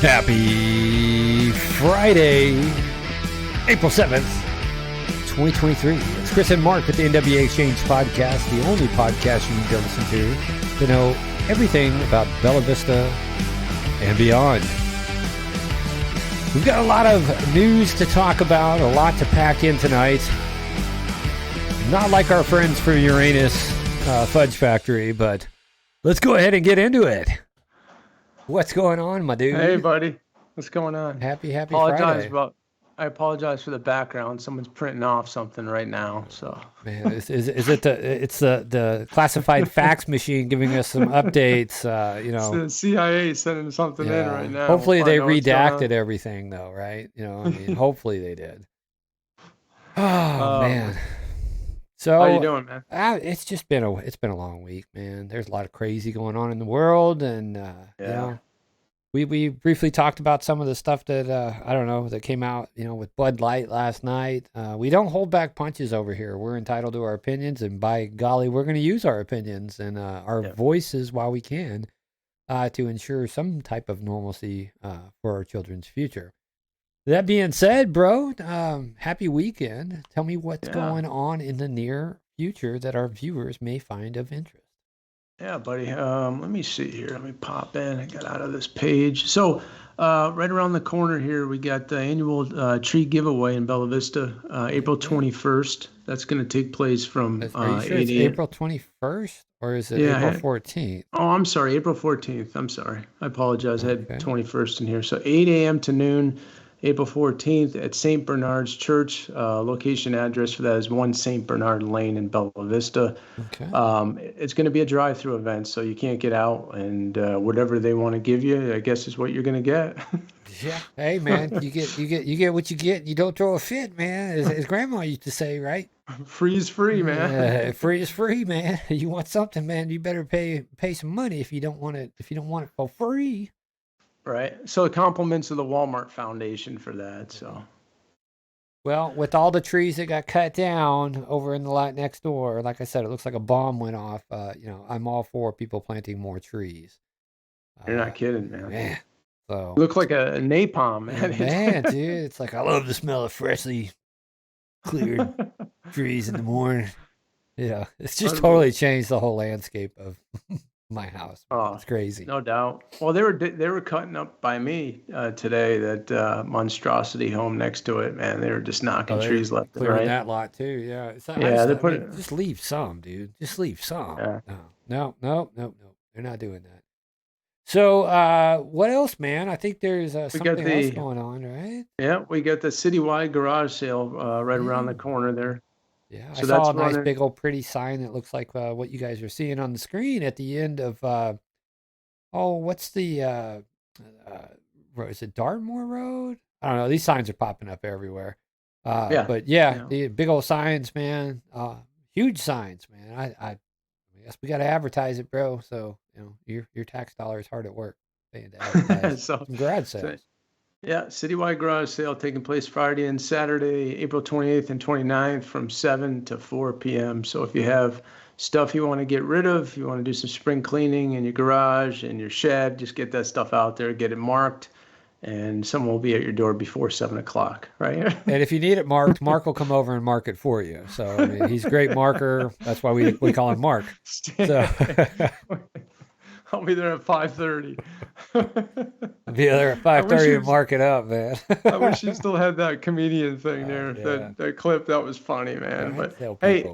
Happy Friday, April 7th, 2023. It's Chris and Mark with the NWA Exchange Podcast, the only podcast you need to listen to know everything about Bella Vista and beyond. We've got a lot of news to talk about, a lot to pack in tonight. Not like our friends from Uranus Fudge Factory, but let's go ahead and get into it. What's going on, my dude? Hey, buddy. What's going on? Happy Friday. I apologize for the background. Someone's printing off something right now. So, man, is it the classified fax machine giving us some updates? It's the CIA sending something in right now. Hopefully they redacted everything, though, right? I mean, hopefully they did. Oh man. So how you doing, man? It's been a long week, man. There's a lot of crazy going on in the world, and we briefly talked about some of the stuff that that came out, with Bud Light last night. We don't hold back punches over here. We're entitled to our opinions, and by golly, we're going to use our opinions and our voices while we can to ensure some type of normalcy for our children's future. That being said, bro, happy weekend. Tell me what's going on in the near future that our viewers may find of interest. Yeah, buddy. Let me see here. Let me pop in. I got out of this page. So right around the corner here, we got the annual tree giveaway in Bella Vista, April 21st. That's going to take place from 8 it's April 21st, or is it April 14th? Oh, I'm sorry. April 14th. I'm sorry. I apologize. I had 21st in here. So 8 a.m. to noon. April 14th at St. Bernard's Church. Location address for that is 1 St. Bernard Lane in Bella Vista. Okay. It's going to be a drive-through event, so you can't get out, and whatever they want to give you, I guess, is what you're going to get. Yeah. Hey, man, you get what you get. You don't throw a fit, man. As Grandma used to say, right? Free is free, man. Free is free, man. You want something, man, you better pay some money if you don't want it for free. Right. So compliments of the Walmart Foundation for that. So, well, with all the trees that got cut down over in the lot next door, like I said, it looks like a bomb went off. I'm all for people planting more trees. You're not kidding, man. So look like a napalm, man. Man, dude, it's like I love the smell of freshly cleared trees in the morning. Yeah, it's just totally changed the whole landscape of my house. Oh, it's crazy. No doubt. Well, they were cutting up by me today, that monstrosity home next to it, man. They were just knocking trees left and right. That lot too. Yeah. Just leave some, dude. Just leave some. Yeah. No. They're not doing that. So what else, man? I think there's something else going on, right? Yeah, we got the citywide garage sale right around the corner there. Yeah, so I saw a nice big old pretty sign that looks like what you guys are seeing on the screen at the end of, what's the, is it Dartmoor Road? I don't know. These signs are popping up everywhere. But the big old signs, man. Huge signs, man. I guess we got to advertise it, bro. So, your tax dollar is hard at work paying to advertise some garage sales. Yeah, citywide garage sale taking place Friday and Saturday, April 28th and 29th from 7 to 4 p.m. So if you have stuff you want to get rid of, you want to do some spring cleaning in your garage and your shed, just get that stuff out there, get it marked, and someone will be at your door before 7 o'clock, right? And if you need it marked, Mark will come over and mark it for you. So, I mean, he's a great marker. That's why we call him Mark. So. I'll be there at 5:30. I'll be there at 5:30 and mark it up, man. I wish you still had that comedian thing there. That clip, that was funny, man. But hey,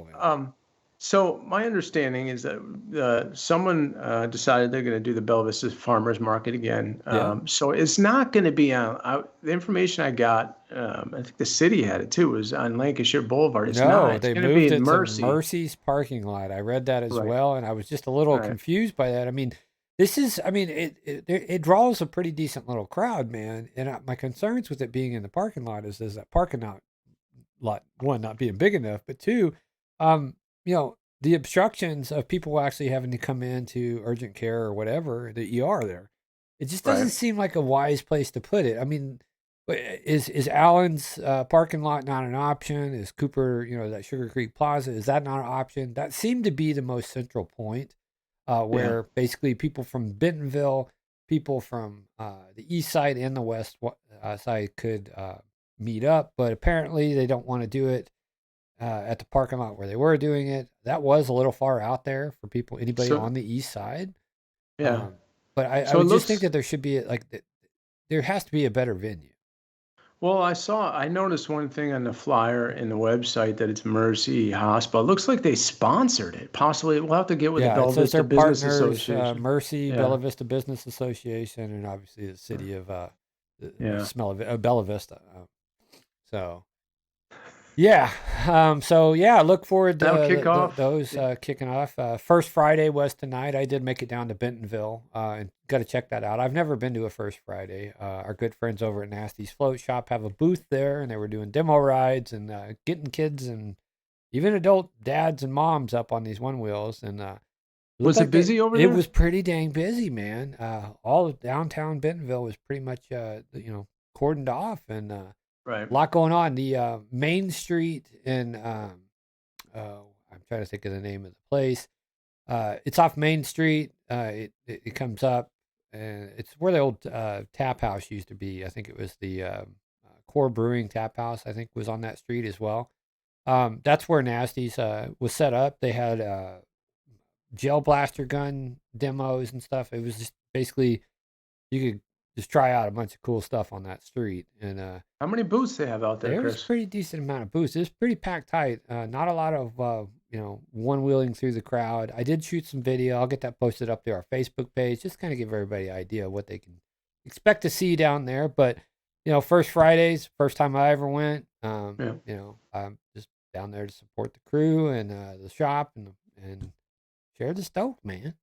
so my understanding is that someone decided they're going to do the Bella Vista Farmers Market again. So it's not going to be on. The information I got, I think the city had it too, was on Lancashire Boulevard. It's not. It's they going to moved be in it Mercy. to Mercy's parking lot. I read that as well, and I was just a little confused by that. I mean, it draws a pretty decent little crowd, man. And my concerns with it being in the parking lot is that parking lot, one, not being big enough, but two, the obstructions of people actually having to come into urgent care or whatever, the ER there. It just doesn't seem like a wise place to put it. I mean, is Allen's parking lot not an option? Is Cooper, that Sugar Creek Plaza, is that not an option? That seemed to be the most central point. Where basically people from Bentonville people from the east side and the west side could meet up, but apparently they don't want to do it at the parking lot where they were doing it. That was a little far out there for anybody on the east side. Yeah. But I would just think that there should be there has to be a better venue. Well, I noticed one thing on the flyer in the website that it's Mercy Hospital. It looks like they sponsored it. Possibly we'll have to get with the Bella Vista Business Association. Mercy, Bella Vista Business Association, and obviously the city of Bella Vista. So look forward to those kicking off. First Friday was tonight. I did make it down to Bentonville and got to check that out. I've never been to a First Friday. Our good friends over at Nasty's Float Shop have a booth there, and they were doing demo rides and getting kids and even adult dads and moms up on these one wheels. And was it busy over there? It was pretty dang busy, man. All of downtown Bentonville was pretty much cordoned off, and right. A lot going on. The Main Street in I'm trying to think of the name of the place. It's off Main Street. It comes up, and it's where the old tap house used to be. I think it was the Core Brewing Tap House. I think was on that street as well. That's where Nasty's was set up. They had gel blaster gun demos and stuff. It was just basically you could just try out a bunch of cool stuff on that street. And how many booths they have out there, Chris? There's a pretty decent amount of booths. It's pretty packed tight. Not a lot of one wheeling through the crowd. I did shoot some video. I'll get that posted up to our Facebook page. Just kind of give everybody an idea of what they can expect to see down there. But First Fridays, first time I ever went. I'm just down there to support the crew and the shop and share the stoke, man.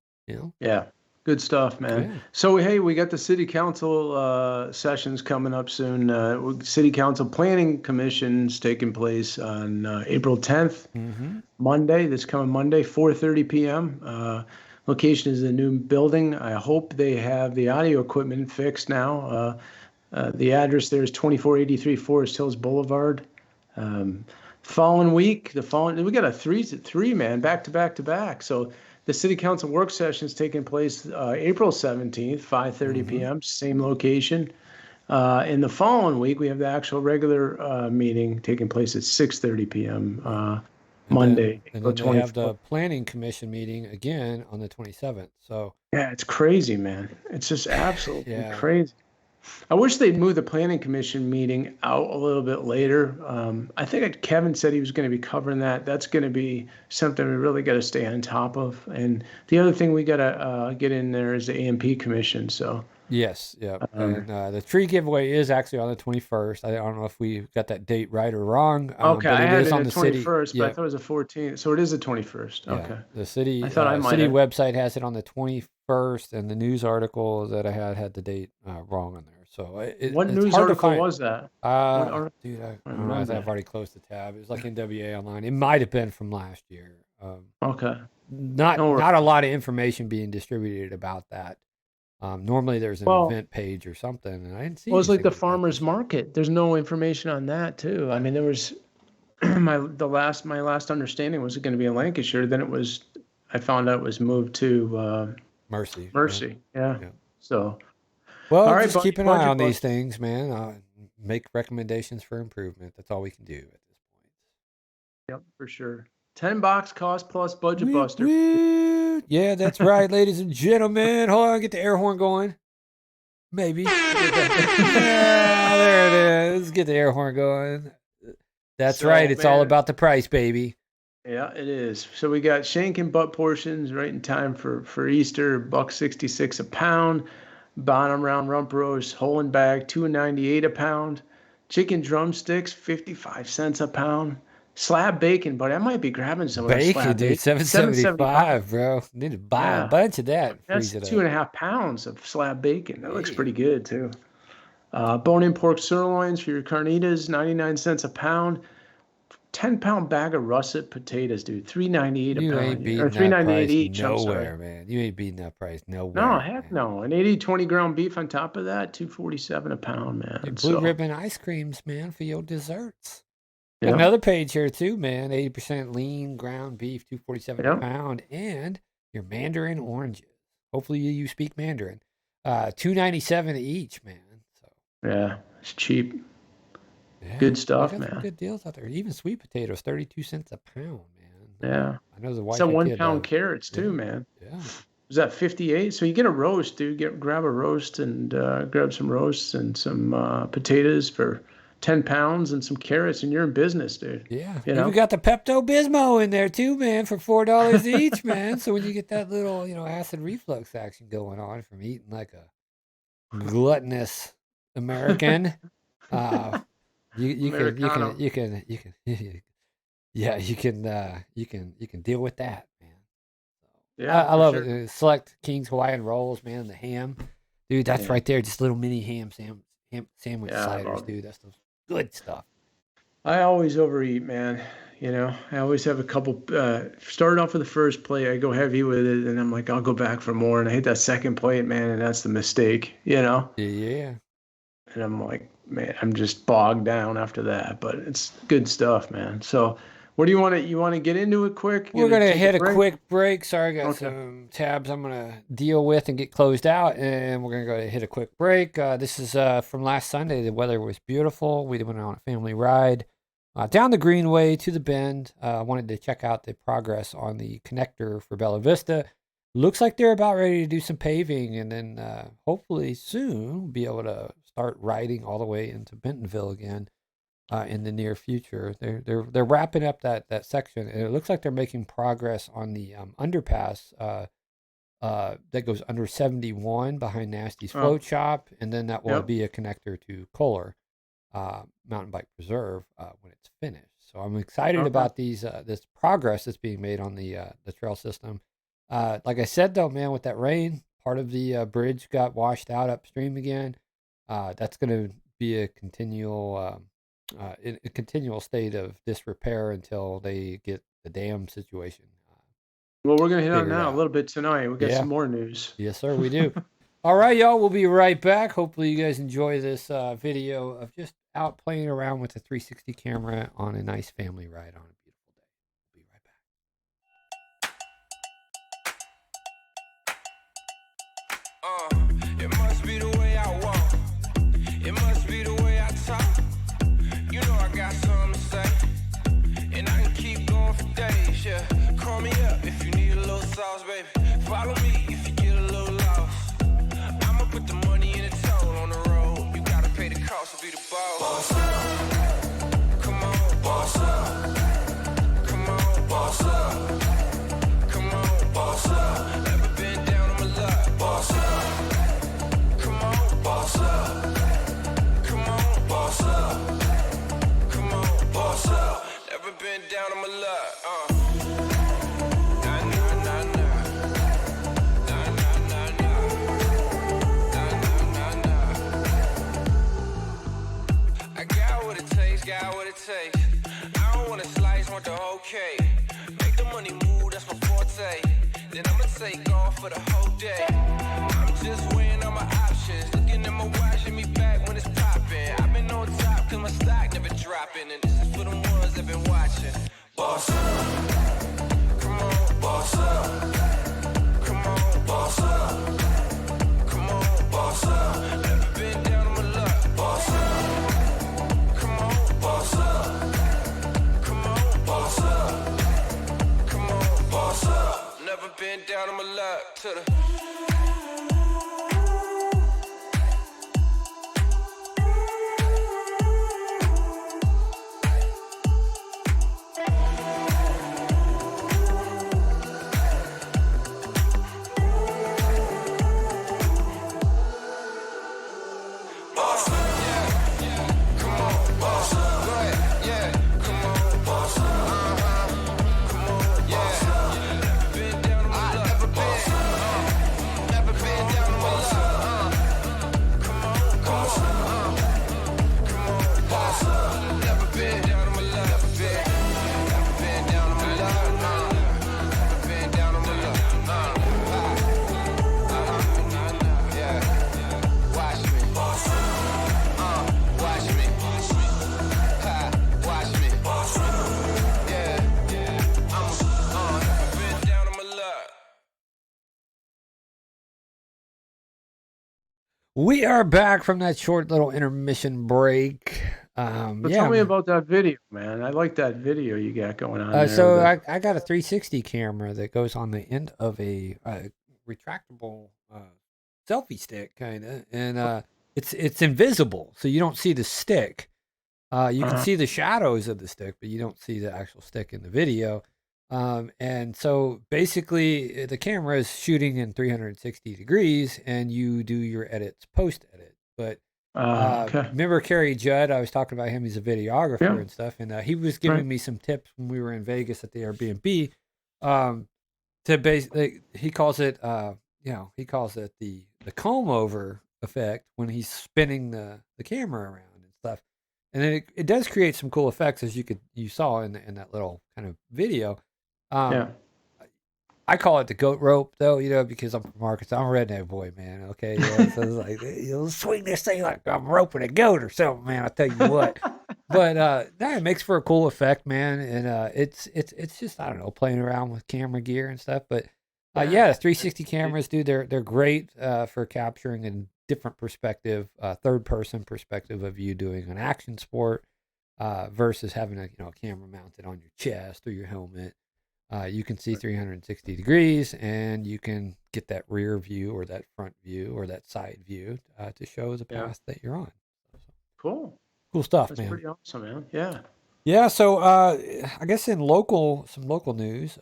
Yeah. Good stuff, man. Yeah. So, hey, we got the city council sessions coming up soon. City council planning commissions taking place on April 10th, Monday, this coming Monday, 4:30 p.m. Location is a new building. I hope they have the audio equipment fixed now. The address there is 2483 Forest Hills Boulevard. Following week, we got a three man back to back. So the city council work session is taking place April 17th, 5:30 p.m., same location. In the following week, we have the actual regular meeting taking place at 6:30 p.m. Monday. And then they have the planning commission meeting again on the 27th. So yeah, it's crazy, man. It's just absolutely crazy. I wish they'd move the planning commission meeting out a little bit later. I think Kevin said he was going to be covering that. That's going to be something we really got to stay on top of. And the other thing we got to get in there is the AMP commission. So yes, yeah. And the tree giveaway is actually on the 21st. I don't know if we got that date right or wrong. Okay, I had it on the 21st, but I thought it was the 14th. So it is the 21st. Okay. Yeah, the city website has it on the 21st, and the news article that I had the date wrong on there. So what news article was that? Dude, I don't know. I've already closed the tab. It was like NWA Online. It might have been from last year. Okay. Not a lot of information being distributed about that. Normally there's an event page or something, and I didn't see. Well, it's like the farmers market. There's no information on that too. I mean, there was my last understanding was going to be in Lancashire. Then I found out it was moved to Mercy. Yeah. So. Well, all right, just keep an eye on these things, man. Make recommendations for improvement. That's all we can do at this point. Yep, for sure. $10 cost plus budget buster. Yeah, that's right, ladies and gentlemen. Hold on, get the air horn going. Maybe. Yeah, there it is. Let's get the air horn going. That's right. It's all about the price, baby. Yeah, it is. So we got shank and butt portions right in time for Easter. $1.66 a pound. Bottom round rump roast, whole and bag, $2.98 a pound. Chicken drumsticks, 55 cents a pound. Slab bacon, buddy. I might be grabbing some of that slab bacon. $7.75, bro. Need to buy a bunch of that. That's 2.5 pounds of slab bacon. That looks pretty good too. Bone-in pork sirloins for your carnitas, 99 cents a pound. 10-pound bag of russet potatoes, dude. $3.98 a pound. Or $3.98 each. Nowhere, man. You ain't beating that price nowhere. No, heck no. An 20 ground beef on top of that, $2.47 a pound, man. Blue ribbon ice creams, man, for your desserts. Yep. Another page here too, man. 80% lean ground beef, $2.47 a pound, and your mandarin oranges. Hopefully you speak Mandarin. $2.97 each, man. So yeah, it's cheap. Yeah, good stuff, man. Some good deals out there. Even sweet potatoes, 32 cents a pound, man. Yeah, I know the wife. It's 1 pound carrots too, man. Yeah. Was that 58? So you get a roast, dude. Grab a roast and grab some roasts and some potatoes for 10 pounds and some carrots, and you're in business, dude. Yeah. You know? Got the Pepto-Bismol in there too, man, for $4 each, man. So when you get that little, acid reflux action going on from eating like a gluttonous American, you can deal with that, man. Yeah, I love it. Select King's Hawaiian rolls, man. The ham, dude. That's right there. Just little mini ham sandwich sliders, dude. That's the good stuff. I always overeat, man. I always have a couple. Started off with the first plate, I go heavy with it, and I'm like, I'll go back for more, and I hit that second plate, man, and that's the mistake. Yeah. And I'm like, man, I'm just bogged down after that, but it's good stuff, man. So. What do you want to get into it quick? We're going to hit a quick break. Sorry, I got some tabs I'm going to deal with and get closed out, and we're going to go hit a quick break. This is from last Sunday. The weather was beautiful. We went on a family ride down the Greenway to the Bend. I wanted to check out the progress on the connector for Bella Vista. Looks like they're about ready to do some paving, and then hopefully soon we'll be able to start riding all the way into Bentonville again. In the near future, they're wrapping up that section, and it looks like they're making progress on the underpass that goes under 71 behind Nasty's Float Shop, and then that will be a connector to Kohler Mountain Bike Preserve when it's finished. So I'm excited about this progress that's being made on the trail system. Like I said, though, man, with that rain, part of the bridge got washed out upstream again. That's going to be a continual. In a continual state of disrepair until they get the dam situation. Well, we're going to hit on now a little bit tonight. We got some more news. Yes, sir, we do. All right, y'all, we'll be right back. Hopefully you guys enjoy this video of just out playing around with the 360 camera on a nice family ride on a beautiful day. We'll be right back. It must be the way I walk. It must be the way I talk. You know I got something to say, and I can keep going for days, yeah. Call me up if you need a little sauce, baby. Follow me if you get a little lost. I'ma put the money in a toll on the road. You gotta pay the cost to be the boss. Boss up. Come on, boss up. Come on, boss up. Come on, boss up. Never been down on my luck. Boss up. Come on, boss up. Come on, boss up. Boss up, never been down on my luck, Nah, nah, nah, nah. Nah, nah, nah, nah. Nah, nah, nah, nah. I got what it takes, I don't want a slice, want the whole cake. Make the money move, that's my forte. Then I'ma take off for the whole day. I'm just weighing all my options. Looking at my watch, hit me back when it's popping. I've been on top, cause my stock never dropping. And this is for the ones that been watching. Boss up. Come on, boss up. Come on, boss up. Come on, boss up. Never been down on my luck. Boss up. Come on, boss up. Come on, boss up. Come on, boss up. Never been down on my luck. To the We are back from that short little intermission break. Tell me about that video, man. I like that video you got going on there. So I got a 360 camera that goes on the end of a retractable selfie stick, kind of, and it's invisible, so you don't see the stick. You can see the shadows of the stick, but you don't see the actual stick in the video. And so basically, the camera is shooting in 360 degrees, and you do your edits post-edit. But remember Kerry Judd? I was talking about him. He's a videographer and stuff, and he was giving me some tips when we were in Vegas at the Airbnb. To basically, he calls it the comb over effect when he's spinning the camera around and stuff. And then it does create some cool effects, as you saw in that little kind of video. I call it the goat rope, though, because I'm from Arkansas. I'm a redneck boy, man. Okay, so it's like swing this thing like I'm roping a goat or something, man. I tell you what. But it makes for a cool effect, man, and it's just, I don't know, playing around with camera gear and stuff. But the 360 cameras, dude, they're great for capturing a different perspective, third person perspective of you doing an action sport versus having a camera mounted on your chest or your helmet. You can see 360 degrees, and you can get that rear view or that front view or that side view to show the path that you're on. Cool stuff, That's man. Pretty awesome, man. Yeah. Yeah. So I guess in some local news,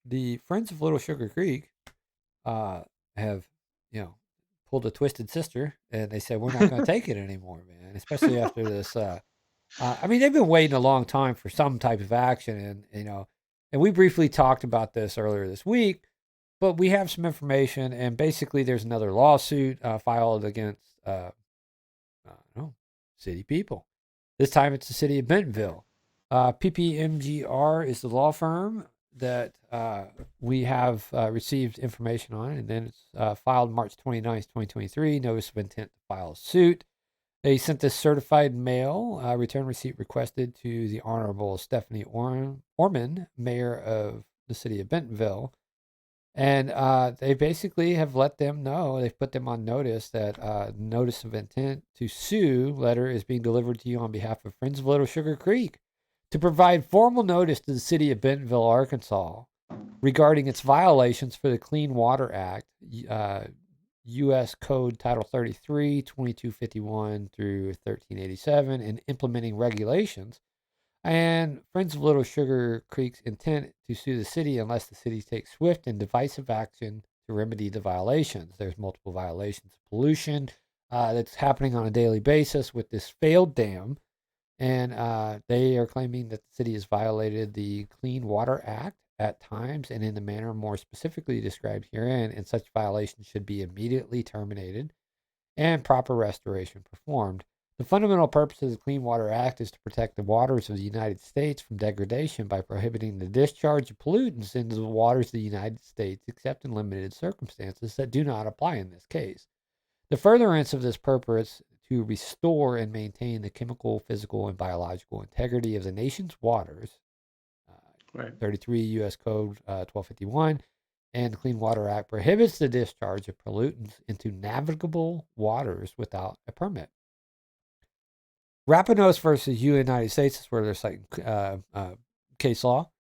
the Friends of Little Sugar Creek have pulled a twisted sister, and they said, we're not going to take it anymore, man. Especially after this. I mean, they've been waiting a long time for some type of action, and we briefly talked about this earlier this week, but we have some information, and basically there's another lawsuit filed against city people. This time it's the city of Bentonville. PPMGR is the law firm that we have received information on, and then it's filed March 29th, 2023, notice of intent to file a suit. They sent this certified mail, return receipt requested to the Honorable Stephanie Orman, mayor of the city of Bentonville. And they basically have let them know, they've put them on notice that notice of intent to sue letter is being delivered to you on behalf of Friends of Little Sugar Creek to provide formal notice to the city of Bentonville, Arkansas, regarding its violations for the Clean Water Act, U.S. Code Title 33, 2251 through 1387, and implementing regulations. And Friends of Little Sugar Creek's intent to sue the city unless the city takes swift and decisive action to remedy the violations. There's multiple violations of pollution that's happening on a daily basis with this failed dam. And they are claiming that the city has violated the Clean Water Act at times and in the manner more specifically described herein, and such violations should be immediately terminated and proper restoration performed. The fundamental purpose of the Clean Water Act is to protect the waters of the United States from degradation by prohibiting the discharge of pollutants into the waters of the United States, except in limited circumstances that do not apply in this case. The furtherance of this purpose to restore and maintain the chemical, physical, and biological integrity of the nation's waters, 33 U.S. Code 1251, and the Clean Water Act prohibits the discharge of pollutants into navigable waters without a permit. Rapinos versus United States is where they're citing case law.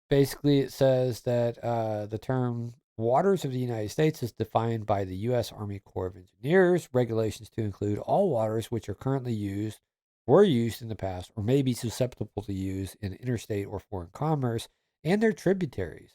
Basically, it says that the term waters of the United States is defined by the U.S. Army Corps of Engineers regulations to include all waters which are currently used, were used in the past, or may be susceptible to use in interstate or foreign commerce, and their tributaries.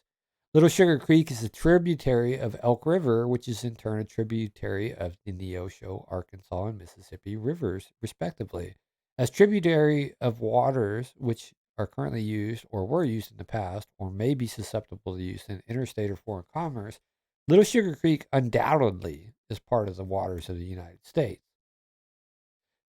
Little Sugar Creek is a tributary of Elk River, which is in turn a tributary of the Neosho, Arkansas, and Mississippi rivers, respectively. As tributary of waters which are currently used or were used in the past or may be susceptible to use in interstate or foreign commerce, Little Sugar Creek undoubtedly is part of the waters of the United States.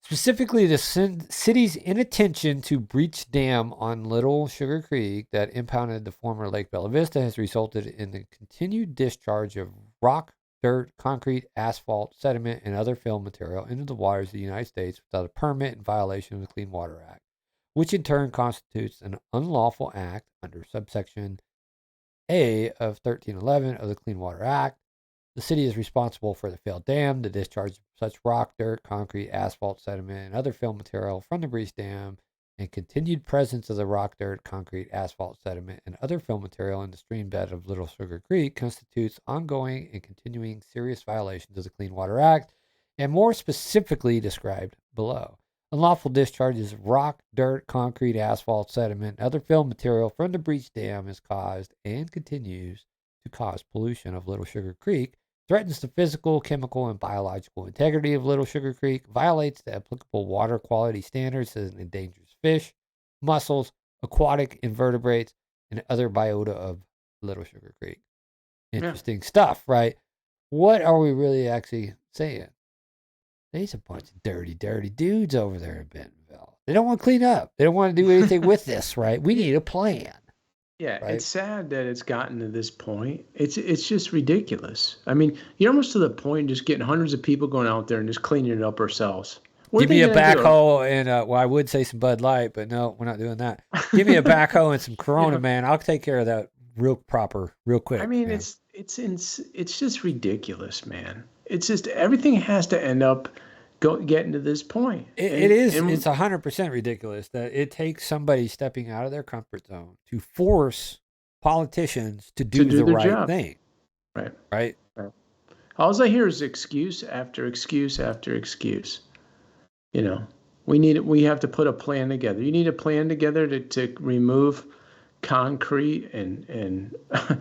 Specifically, the city's inattention to breach dam on Little Sugar Creek that impounded the former Lake Bella Vista has resulted in the continued discharge of rock, dirt, concrete, asphalt, sediment, and other fill material into the waters of the United States without a permit in violation of the Clean Water Act, which in turn constitutes an unlawful act under subsection A of 1311 of the Clean Water Act. The city is responsible for the failed dam, the discharge of such rock, dirt, concrete, asphalt, sediment, and other fill material from the breached dam, and continued presence of the rock, dirt, concrete, asphalt, sediment, and other fill material in the stream bed of Little Sugar Creek constitutes ongoing and continuing serious violations of the Clean Water Act, and more specifically described below. Unlawful discharges of rock, dirt, concrete, asphalt, sediment, and other fill material from the breached dam has caused and continues to cause pollution of Little Sugar Creek, threatens the physical, chemical, and biological integrity of Little Sugar Creek, violates the applicable water quality standards, and endangers fish, mussels, aquatic invertebrates, and other biota of Little Sugar Creek. Interesting stuff, right? What are we really actually saying? There's a bunch of dirty, dirty dudes over there in Bentonville. They don't want to clean up. They don't want to do anything with this, right? We need a plan. Yeah, right? It's sad that it's gotten to this point. It's just ridiculous. I mean, you're almost to the point of just getting hundreds of people going out there and just cleaning it up ourselves. Give me a backhoe and, well, I would say some Bud Light, but no, we're not doing that. Give me a backhoe and some Corona, man. I'll take care of that real quick. I mean, man. It's just ridiculous, man. It's just everything has to end up getting to this point. It is. It's 100% ridiculous that it takes somebody stepping out of their comfort zone to force politicians to do the right job. Thing. Right. All I hear is excuse after excuse after excuse. You know, we have to put a plan together. You need a plan together to remove concrete and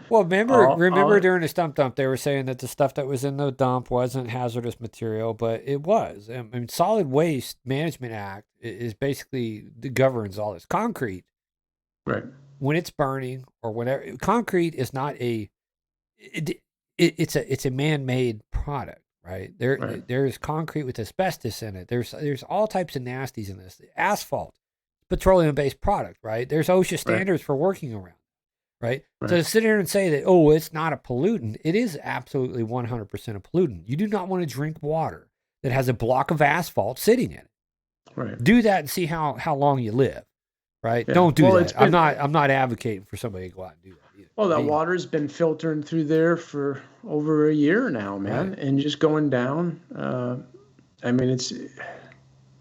well, remember during the stump dump they were saying that the stuff that was in the dump wasn't hazardous material, but it was. I mean, Solid Waste Management Act is basically governs all this. Concrete, right, when it's burning or whatever, concrete is not it's a man-made product, right? There's concrete with asbestos in it. There's all types of nasties in this. Asphalt, petroleum-based product, right? There's OSHA standards for working around, right? So to sit here and say that, oh, it's not a pollutant, it is absolutely 100% a pollutant. You do not want to drink water that has a block of asphalt sitting in it. Right. Do that and see how long you live, right? Yeah. Don't do that. I'm not advocating for somebody to go out and do that either. Well, that water's been filtering through there for over a year now, man, and just going down. I mean,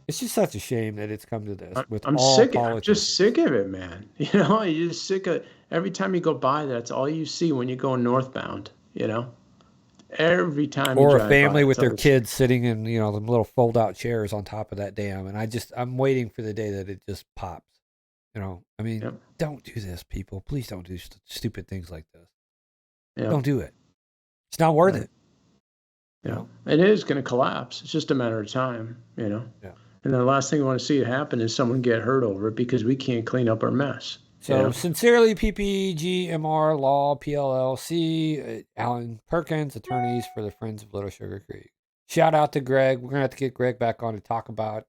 it's just such a shame that it's come to this. I'm just sick of it, man. You know, you're just sick of every time you go by. That's all you see when you go northbound. You know, every time. Or a family with their kids sitting in, you know, them little fold-out chairs on top of that dam, and I'm waiting for the day that it just pops. You know, I mean, Don't do this, people. Please don't do stupid things like this. Yep. Don't do it. It's not worth it. Yeah, it is going to collapse. It's just a matter of time. You know. Yeah. And the last thing we want to see happen is someone get hurt over it because we can't clean up our mess. So sincerely, PPGMR Law, PLLC, Alan Perkins, attorneys for the Friends of Little Sugar Creek. Shout out to Greg. We're going to have to get Greg back on to talk about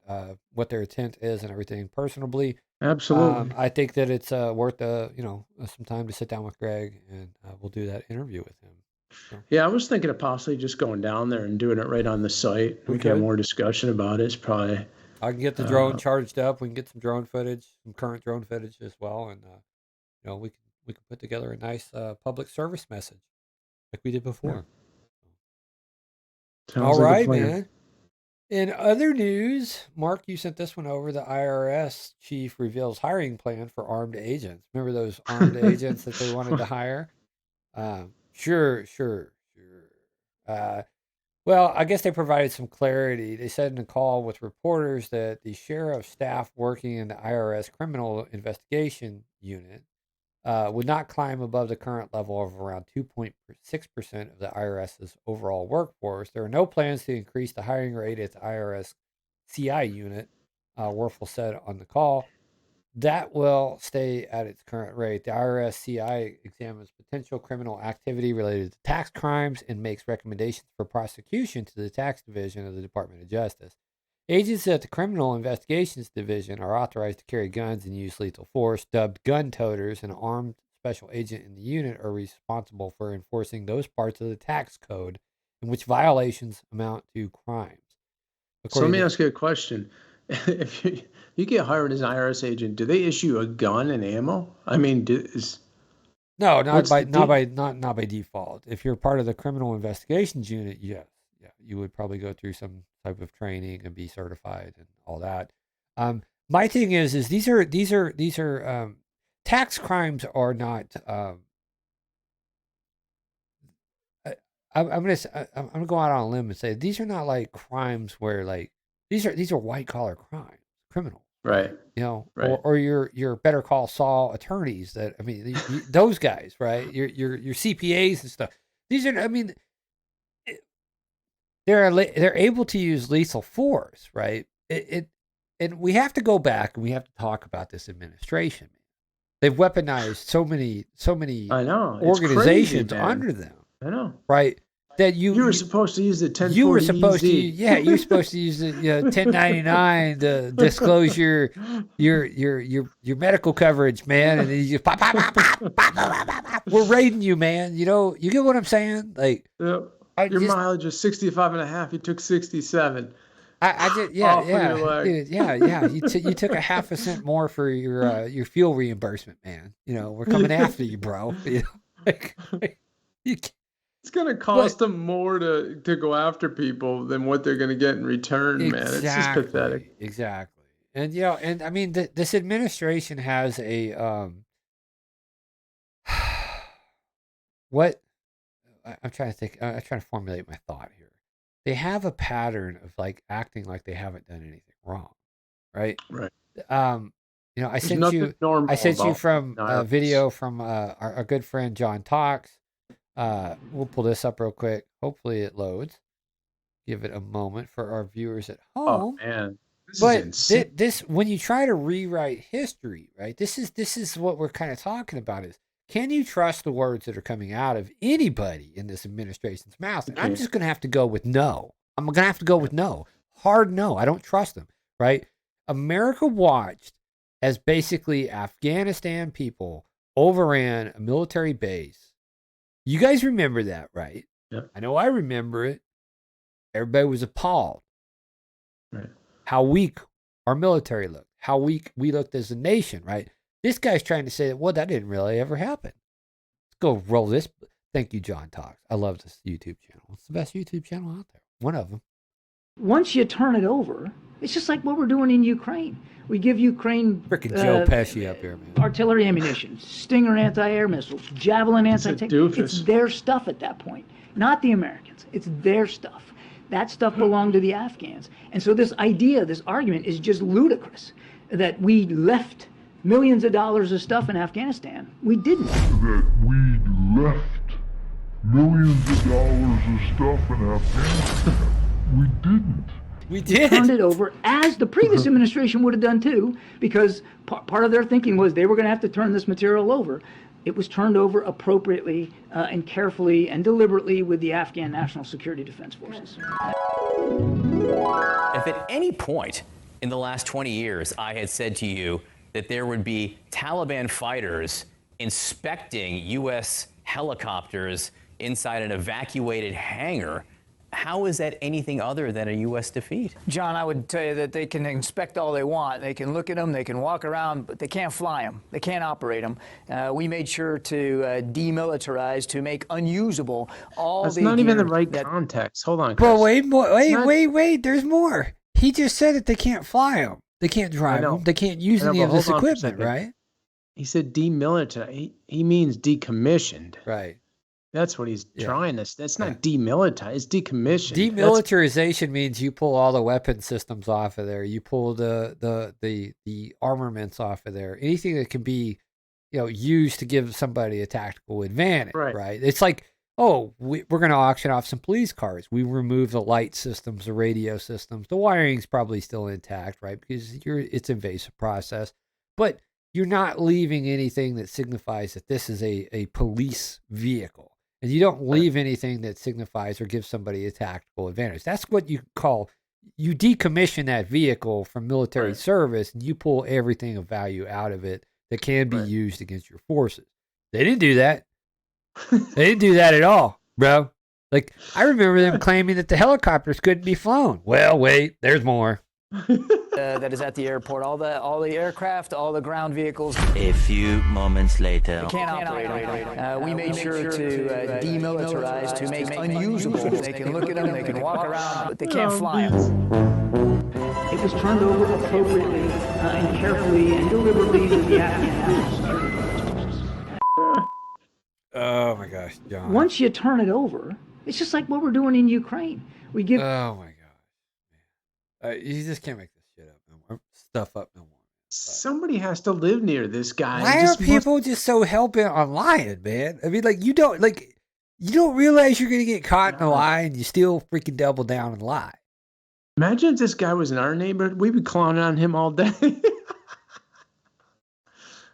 what their intent is and everything personally. Absolutely. I think that it's worth some time to sit down with Greg, and we'll do that interview with him. So. Yeah, I was thinking of possibly just going down there and doing it right on the site. We can have more discussion about it. It's probably... I can get the drone charged up. We can get some drone footage, some current drone footage as well, and we can put together a nice public service message like we did before. Yeah. All right, man. In other news, Mark, you sent this one over. The IRS chief reveals hiring plan for armed agents. Remember those armed agents that they wanted to hire? Sure. Well, I guess they provided some clarity. They said in a call with reporters that the sheriff's staff working in the IRS criminal investigation unit would not climb above the current level of around 2.6% of the IRS's overall workforce. There are no plans to increase the hiring rate at the IRS CI unit, Werfel said on the call. That will stay at its current rate. The IRS CI examines potential criminal activity related to tax crimes and makes recommendations for prosecution to the tax division of the Department of Justice. Agents at the Criminal Investigations Division are authorized to carry guns and use lethal force. Dubbed gun toters, an armed special agent in the unit are responsible for enforcing those parts of the tax code in which violations amount to crimes. So let me ask you a question. If you get hired as an IRS agent, do they issue a gun and ammo? I mean, No, not by default. If you're part of the criminal investigations unit, yes, yeah, you would probably go through some type of training and be certified and all that. My thing is these are tax crimes are not. I'm gonna go out on a limb and say these are not like crimes where like these are white collar crimes, criminals. Right. You know, right. or your Better Call Saul attorneys that, I mean, those guys, right? Your CPAs and stuff. These are, I mean, they're able to use lethal force, right? And we have to go back and we have to talk about this administration. They've weaponized so many I know. organizations crazy, under them. I know. Right. That you were supposed to use the 1040 You were supposed to, yeah. You were supposed to use the 1099 to disclose your medical coverage, man. And then you just pop, we're raiding you, man. You know, you get what I'm saying? Like, yep. Your mileage is 65 and a half. You took 67. I did, dude, yeah. You took a half a cent more for your fuel reimbursement, man. You know, we're coming after you, bro. You know, it's going to cost them more to go after people than what they're going to get in return, man. It's just pathetic. Exactly. And, you know, and I mean, this administration has a, what, I'm trying to think, I'm trying to formulate my thought here. They have a pattern of like acting like they haven't done anything wrong. Right. Right. You know, I sent you from a video from our good friend John Talks. We'll pull this up real quick. Hopefully it loads. Give it a moment for our viewers at home. Oh man, this when you try to rewrite history, right? This is what we're kind of talking about. Is can you trust the words that are coming out of anybody in this administration's mouth? And I'm just going to have to go with no. I'm going to have to go with no. Hard no. I don't trust them. Right? America watched as basically Afghanistan people overran a military base. You guys remember that, right? Yep. I know I remember it. Everybody was appalled. Right. How weak our military looked. How weak we looked as a nation, right? This guy's trying to say that, well, that didn't really ever happen. Let's go roll this. Thank you, John Talks. I love this YouTube channel. It's the best YouTube channel out there. One of them. Once you turn it over, it's just like what we're doing in Ukraine. We give Ukraine freaking Joe Pesci up here, man. Artillery ammunition, Stinger anti-air missiles, Javelin anti-tank. It's their stuff at that point, not the Americans. It's their stuff. That stuff belonged to the Afghans. And so this idea, this argument is just ludicrous that we left millions of dollars of stuff in Afghanistan. We didn't. That we left millions of dollars of stuff in Afghanistan. We didn't. We did. Turned it over, as the previous administration would have done too, because part of their thinking was they were going to have to turn this material over. It was turned over appropriately and carefully and deliberately with the Afghan National Security Defense Forces. If at any point in the last 20 years I had said to you that there would be Taliban fighters inspecting U.S. helicopters inside an evacuated hangar, how is that anything other than a U.S. defeat? John, I would tell you that they can inspect all they want. They can look at them, they can walk around, but they can't fly them. They can't operate them. We made sure to demilitarize, to make unusable all That's the not even the right context. Hold on, Chris. Well, wait. There's more. He just said that they can't fly them. They can't drive them. They can't use any of this equipment, right? He said demilitarized. He means decommissioned. Right. That's what he's trying to. That's not demilitarized. It's decommissioned. Demilitarization means you pull all the weapon systems off of there. You pull the armaments off of there. Anything that can be, used to give somebody a tactical advantage. Right. It's like, we're going to auction off some police cars. We remove the light systems, the radio systems. The wiring's probably still intact, right? Because it's an invasive process, but you're not leaving anything that signifies that this is a police vehicle. And you don't leave anything that signifies or gives somebody a tactical advantage. That's what you decommission that vehicle from military service, and you pull everything of value out of it that can be used against your forces. They didn't do that. They didn't do that at all, bro. Like, I remember them claiming that the helicopters couldn't be flown. Well, wait, there's more. that is at the airport. All the aircraft, all the ground vehicles. A few moments later. They can't operate them. We made sure to demilitarize, to make unusable. They can look at them, they can walk around, but they can't fly them. It was turned over appropriately and carefully and deliberately to the Afghan. Oh my gosh, John. Once you turn it over, it's just like what we're doing in Ukraine. We give. Oh my gosh, you just can't make this shit up no more. Stuff up no more. Somebody has to live near this guy. Why are people just so hell bent on lying, man? I mean, like you don't realize you're gonna get caught in a lie, and you still freaking double down and lie. Imagine if this guy was in our neighborhood. We'd be clowning on him all day.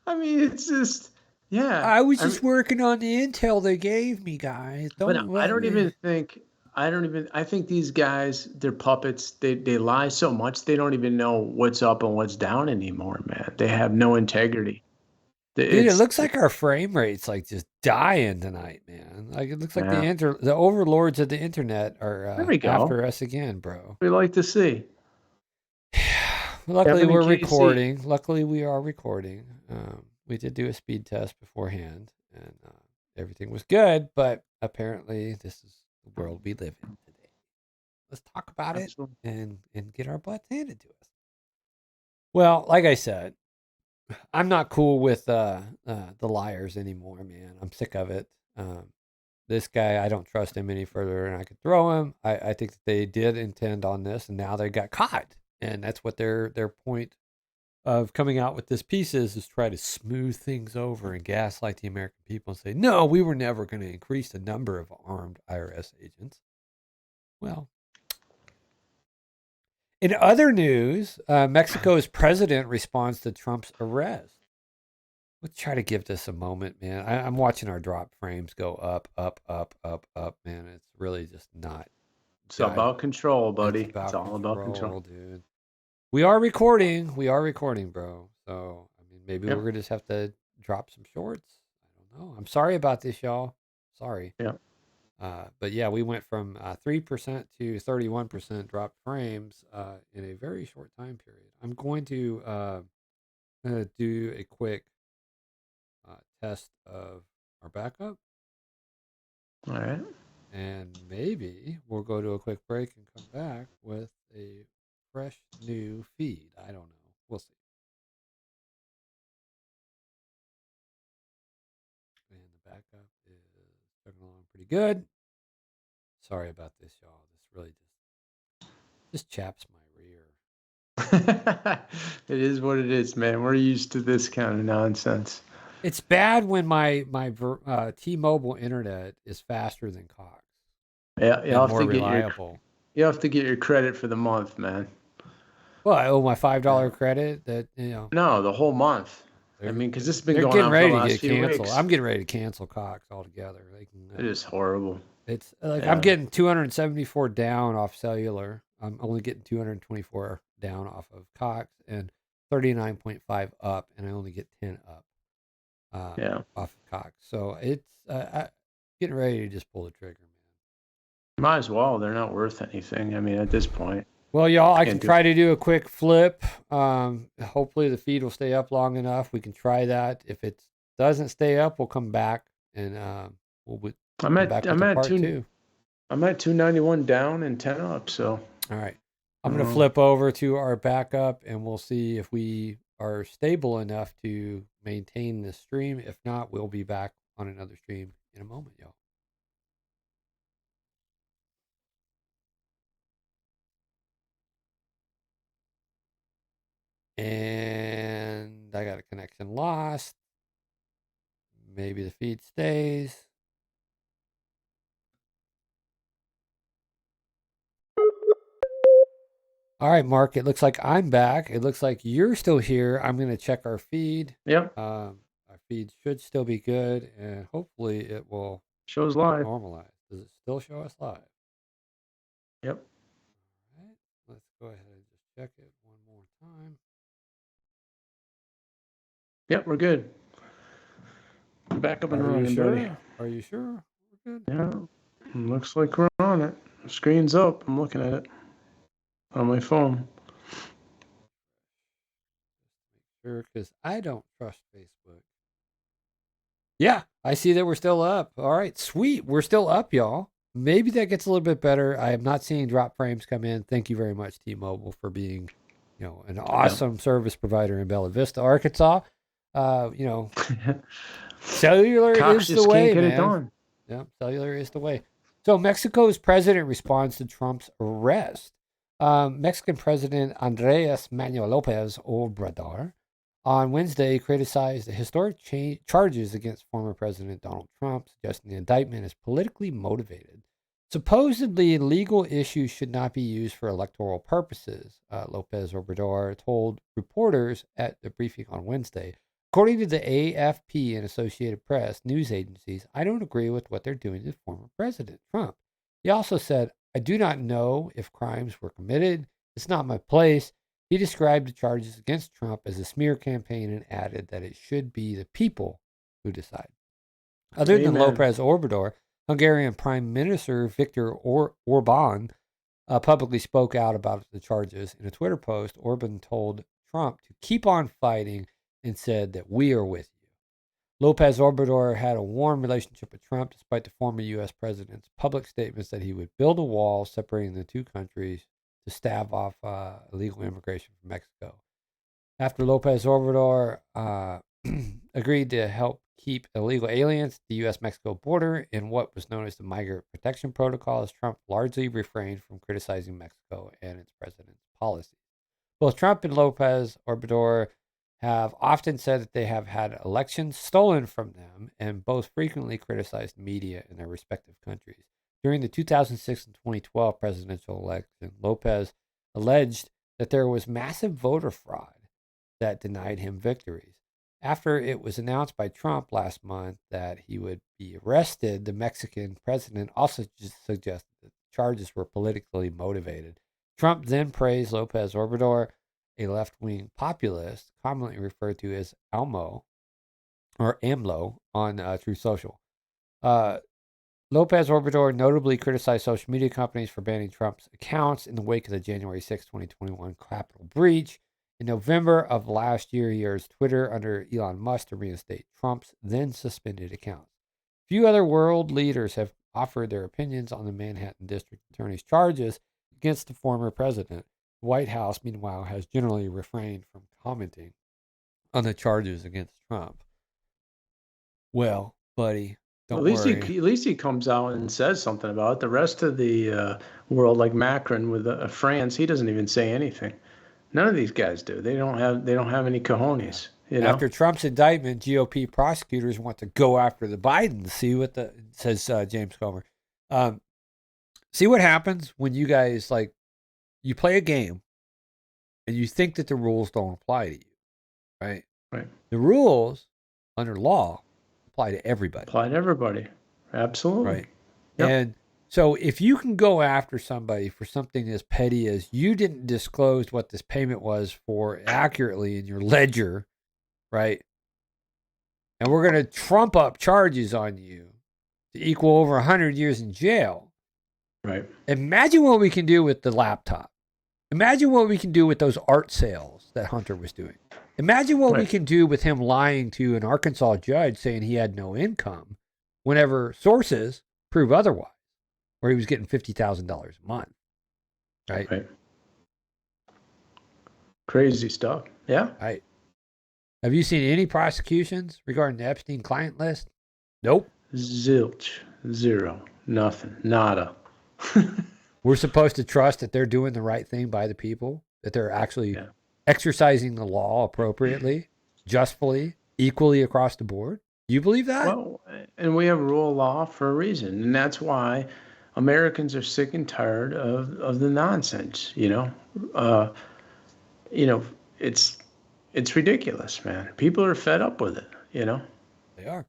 I mean, it's just, yeah. I was just working on the intel they gave me, guys. I think these guys, they're puppets. They lie so much, they don't even know what's up and what's down anymore, man. They have no integrity. Dude, it looks like our frame rate's like just dying tonight, man. Like it looks like the overlords of the internet are after us again, bro. We like to see. Luckily, we're recording. Luckily, we are recording. We did do a speed test beforehand, and everything was good. But apparently, this is the world we live in today. Let's talk about it and get our butts handed to us. Well, like I said, I'm not cool with the liars anymore, man. I'm sick of it. This guy, I don't trust him any further, and I could throw him. I think that they did intend on this, and now they got caught. And that's what their point of coming out with this piece is try to smooth things over and gaslight the American people and say, no, we were never going to increase the number of armed IRS agents. Well, in other news, Mexico's president responds to Trump's arrest. Let's try to give this a moment, man. I'm watching our drop frames go up, man. It's really just not. It's about control, buddy. It's all about control, dude. We are recording, bro. So, I mean, maybe we're going to just have to drop some shorts. I don't know. I'm sorry about this, y'all. Sorry. Yeah. But yeah, we went from 3% to 31% dropped frames in a very short time period. I'm going to do a quick test of our backup. All right. And maybe we'll go to a quick break and come back with a fresh new feed. I don't know. We'll see. And the backup is coming along pretty good. Sorry about this, y'all. This really just chaps my rear. It is what it is, man. We're used to this kind of nonsense. It's bad when my T-Mobile internet is faster than Cox. Yeah, you have to get your credit for the month, man. Well, I owe my $5 credit. No, the whole month. I mean, because this has been going on for the last few weeks. I'm getting ready to cancel Cox altogether. It is horrible. It's like I'm getting 274 down off cellular. I'm only getting 224 down off of Cox and 39.5 up, and I only get 10 up. Off of Cox. So it's getting ready to just pull the trigger, man. Might as well. They're not worth anything. I mean, at this point. Well, y'all, I can try to do a quick flip. Hopefully the feed will stay up long enough. We can try that. If it doesn't stay up, we'll come back and we'll I'm at 291 down and 10 up. So all right, I'm gonna flip over to our backup and we'll see if we are stable enough to maintain this stream. If not, we'll be back on another stream in a moment, y'all. And I got a connection lost. Maybe the feed stays. All right, Mark, it looks like I'm back. It looks like you're still here. I'm going to check our feed. Yep. Our feed should still be good, and hopefully it will shows live. Normalize. Does it still show us live? Yep. All right. Let's go ahead and just check it one more time. Yep, we're good. Back up and running, buddy. Are you sure? We're good? Yeah. Looks like we're on it. The screen's up. I'm looking at it on my phone. sure, because I don't trust Facebook. Yeah, I see that we're still up. All right, sweet. We're still up, y'all. Maybe that gets a little bit better. I am not seeing drop frames come in. Thank you very much, T-Mobile, for being, an awesome service provider in Bella Vista, Arkansas. Cellular Cox is the way, can't get man. It done. Yeah, cellular is the way. So Mexico's president responds to Trump's arrest. Mexican President Andrés Manuel López Obrador on Wednesday criticized the historic charges against former President Donald Trump, suggesting the indictment is politically motivated. Supposedly, legal issues should not be used for electoral purposes, López Obrador told reporters at the briefing on Wednesday. According to the AFP and Associated Press news agencies, I don't agree with what they're doing to former President Trump. He also said, I do not know if crimes were committed. It's not my place. He described the charges against Trump as a smear campaign and added that it should be the people who decide. Other than López Obrador, Hungarian Prime Minister Viktor Orbán publicly spoke out about the charges. In a Twitter post, Orbán told Trump to keep on fighting and said that we are with you. López Obrador had a warm relationship with Trump despite the former U.S. president's public statements that he would build a wall separating the two countries to stave off illegal immigration from Mexico. After López Obrador agreed to help keep illegal aliens at the U.S.-Mexico border in what was known as the Migrant Protection Protocol, as Trump largely refrained from criticizing Mexico and its president's policies. Both Trump and López Obrador have often said that they have had elections stolen from them and both frequently criticized the media in their respective countries. During the 2006 and 2012 presidential election, López alleged that there was massive voter fraud that denied him victories. After it was announced by Trump last month that he would be arrested, the Mexican president also suggested that the charges were politically motivated. Trump then praised López Obrador, a left-wing populist, commonly referred to as AMLO, on Truth Social. López Obrador notably criticized social media companies for banning Trump's accounts in the wake of the January 6, 2021 Capitol breach. In November of last year, he urged Twitter under Elon Musk to reinstate Trump's then suspended accounts. Few other world leaders have offered their opinions on the Manhattan District Attorney's charges against the former president. The White House, meanwhile, has generally refrained from commenting on the charges against Trump. Well, buddy, don't worry. At least he comes out and says something about it. The rest of the world, like Macron with France, he doesn't even say anything. None of these guys do. They don't have any cojones. After Trump's indictment, GOP prosecutors want to go after the Bidens. See what says James Comer. See what happens when you guys you play a game and you think that the rules don't apply to you, right? Right. The rules under law apply to everybody. Absolutely. Right. Yep. And so if you can go after somebody for something as petty as you didn't disclose what this payment was for accurately in your ledger, right? And we're going to trump up charges on you to equal over 100 years in jail. Right. Imagine what we can do with the laptop. Imagine what we can do with those art sales that Hunter was doing. Imagine what we can do with him lying to an Arkansas judge saying he had no income whenever sources prove otherwise, or he was getting $50,000 a month. Right? Crazy stuff. Yeah. Right. Have you seen any prosecutions regarding the Epstein client list? Nope. Zilch. Zero. Nothing. Nada. We're supposed to trust that they're doing the right thing by the people, that they're actually exercising the law appropriately, justly, equally across the board. Do you believe that? Well, and we have rule of law for a reason, and that's why Americans are sick and tired of the nonsense. It's ridiculous, man. People are fed up with it. They are.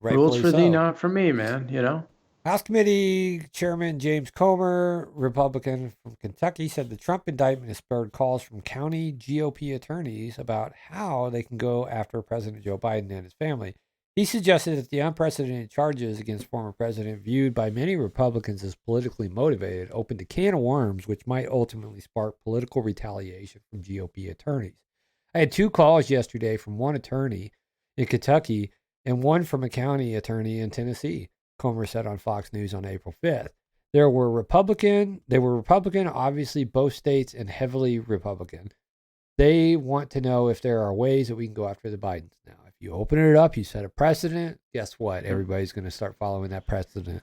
Rules for thee, not for me, man. House Committee Chairman James Comer, Republican from Kentucky, said the Trump indictment has spurred calls from county GOP attorneys about how they can go after President Joe Biden and his family. He suggested that the unprecedented charges against former president, viewed by many Republicans as politically motivated, opened a can of worms which might ultimately spark political retaliation from GOP attorneys. I had 2 calls yesterday from one attorney in Kentucky and one from a county attorney in Tennessee, Comer said on Fox News on April 5th. They were Republican, obviously both states, and heavily Republican. They want to know if there are ways that we can go after the Bidens. Now, if you open it up, you set a precedent, guess what? Everybody's going to start following that precedent.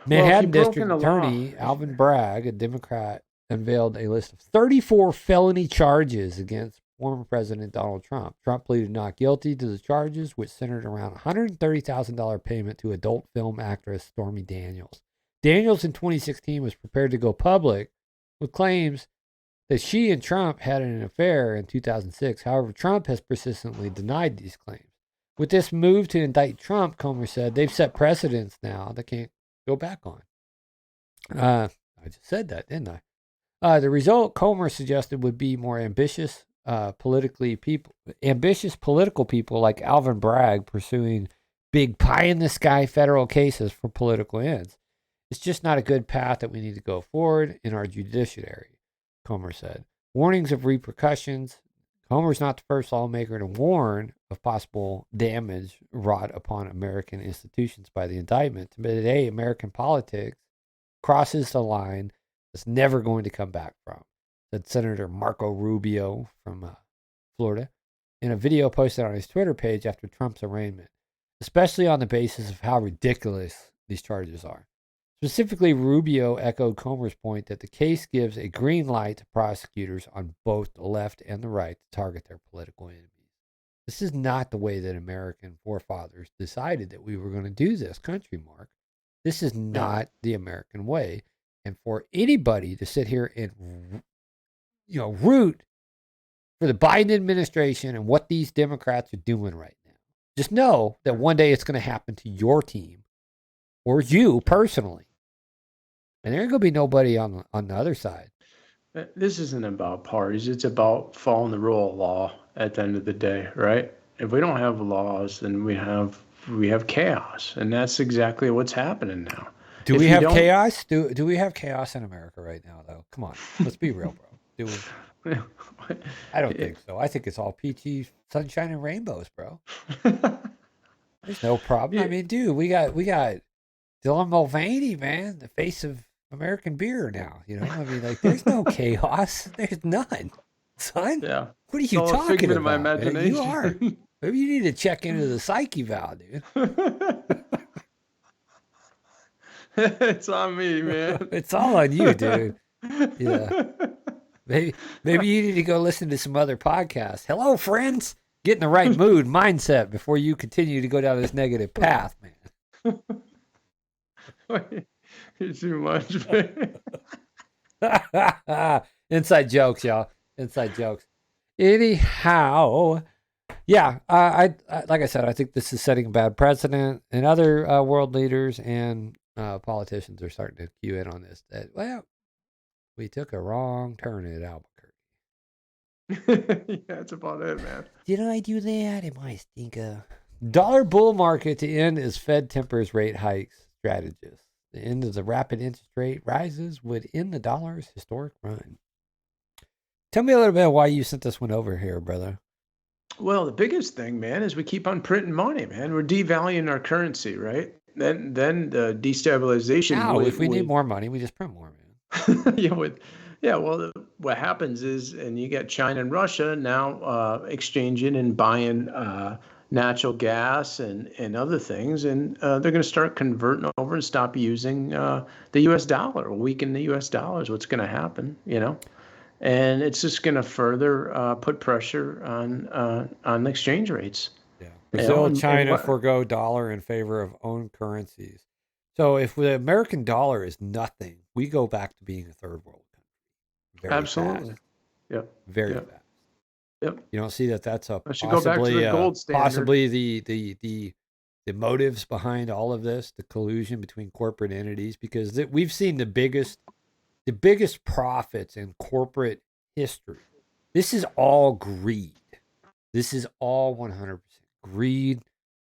Manhattan District Attorney Alvin Bragg, a Democrat, unveiled a list of 34 felony charges against former President Donald Trump. Trump pleaded not guilty to the charges, which centered around a $130,000 payment to adult film actress Stormy Daniels. Daniels in 2016 was prepared to go public with claims that she and Trump had an affair in 2006. However, Trump has persistently denied these claims. With this move to indict Trump, Comer said, they've set precedents now that can't go back on. I just said that, didn't I? The result, Comer suggested, would be more ambitious political people like Alvin Bragg pursuing big pie-in-the-sky federal cases for political ends. It's just not a good path that we need to go forward in our judiciary, Comer said. Warnings of repercussions. Comer's not the first lawmaker to warn of possible damage wrought upon American institutions by the indictment. But today, American politics crosses the line that's never going to come back from, said Senator Marco Rubio from Florida in a video posted on his Twitter page after Trump's arraignment, especially on the basis of how ridiculous these charges are. Specifically, Rubio echoed Comer's point that the case gives a green light to prosecutors on both the left and the right to target their political enemies. This is not the way that American forefathers decided that we were going to do this country, Mark. This is not the American way. And for anybody to sit here and, root for the Biden administration and what these Democrats are doing right now, just know that one day it's going to happen to your team or you personally. And there ain't going to be nobody on the other side. This isn't about parties. It's about following the rule of law at the end of the day, right? If we don't have laws, then we have chaos. And that's exactly what's happening now. Do we have chaos? Do we have chaos in America right now, though? Come on. Let's be real, bro. Do we? I don't think so. I think it's all peachy, sunshine, and rainbows, bro. There's no problem. I mean, dude, we got Dylan Mulvaney, man, the face of American beer now. I mean, like, there's no chaos. There's none, son. Yeah. What are you talking about? Of my imagination. You are. Maybe you need to check into the psyche valve, dude. It's on me, man. It's all on you, dude. Yeah. Maybe you need to go listen to some other podcasts. Hello, friends. Get in the right mood, mindset before you continue to go down this negative path, man. You're too much, man. Inside jokes, y'all. Inside jokes. Anyhow, yeah, I like I said, I think this is setting a bad precedent, and other world leaders and politicians are starting to cue in on this. That, well, we took a wrong turn at Albuquerque. Yeah, that's about it, man. Did I do that? It might stink. Dollar bull market to end as Fed tempers rate hikes strategist. The end of the rapid interest rate rises would end the dollar's historic run. Tell me a little bit why you sent this one over here, brother. Well, the biggest thing, man, is we keep on printing money, man. We're devaluing our currency, right? Then the destabilization. Now, if we need more money, we just print more, man. Well, what happens is, and you get China and Russia now exchanging and buying natural gas and other things, and they're going to start converting over and stop using the U.S. dollar, weaken the U.S. dollar is what's going to happen, and it's just going to further put pressure on exchange rates. Yeah, Brazil and China forgo dollar in favor of own currencies. So if the American dollar is nothing, we go back to being a third world country. Very Absolutely. Fast. Yep. Very fast. Yep. You don't see that's a possibly, go back to the gold standard. Possibly the motives behind all of this, the collusion between corporate entities, because we've seen the biggest profits in corporate history. This is all greed. This is all 100% greed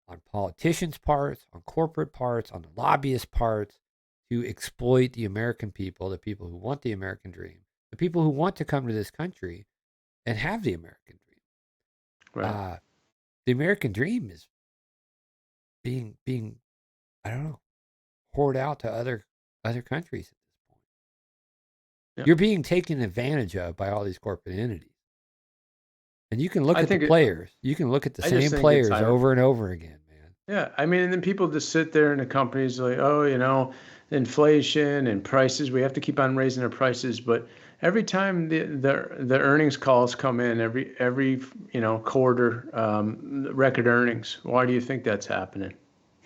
on politicians' parts, on corporate parts, on the lobbyists' parts, to exploit the American people, the people who want the American dream, the people who want to come to this country and have the American dream. Right. The American dream is being I don't know, poured out to other countries at this point. Yeah. You're being taken advantage of by all these corporate entities. And you can look at the players. You can look at the same players over and over again, man. Yeah. I mean, and then people just sit there in the companies like, oh, you know, inflation and prices, we have to keep on raising our prices. But every time the earnings calls come in, every you know, quarter, record earnings, why do you think that's happening?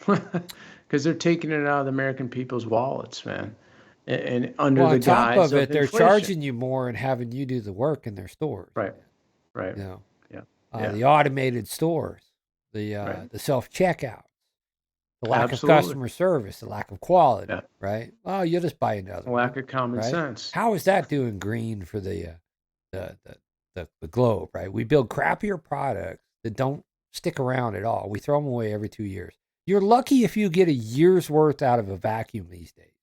Because they're taking it out of the American people's wallets, man. And under the guise of it, they're charging you more and having you do the work in their stores. Right. Right. You know? The automated stores, the self-checkout, the lack of customer service, the lack of quality, right? Well, you'll just buy another. Lack of common sense. How is that doing green for the globe, right? We build crappier products that don't stick around at all. We throw them away every 2 years. You're lucky if you get a year's worth out of a vacuum these days.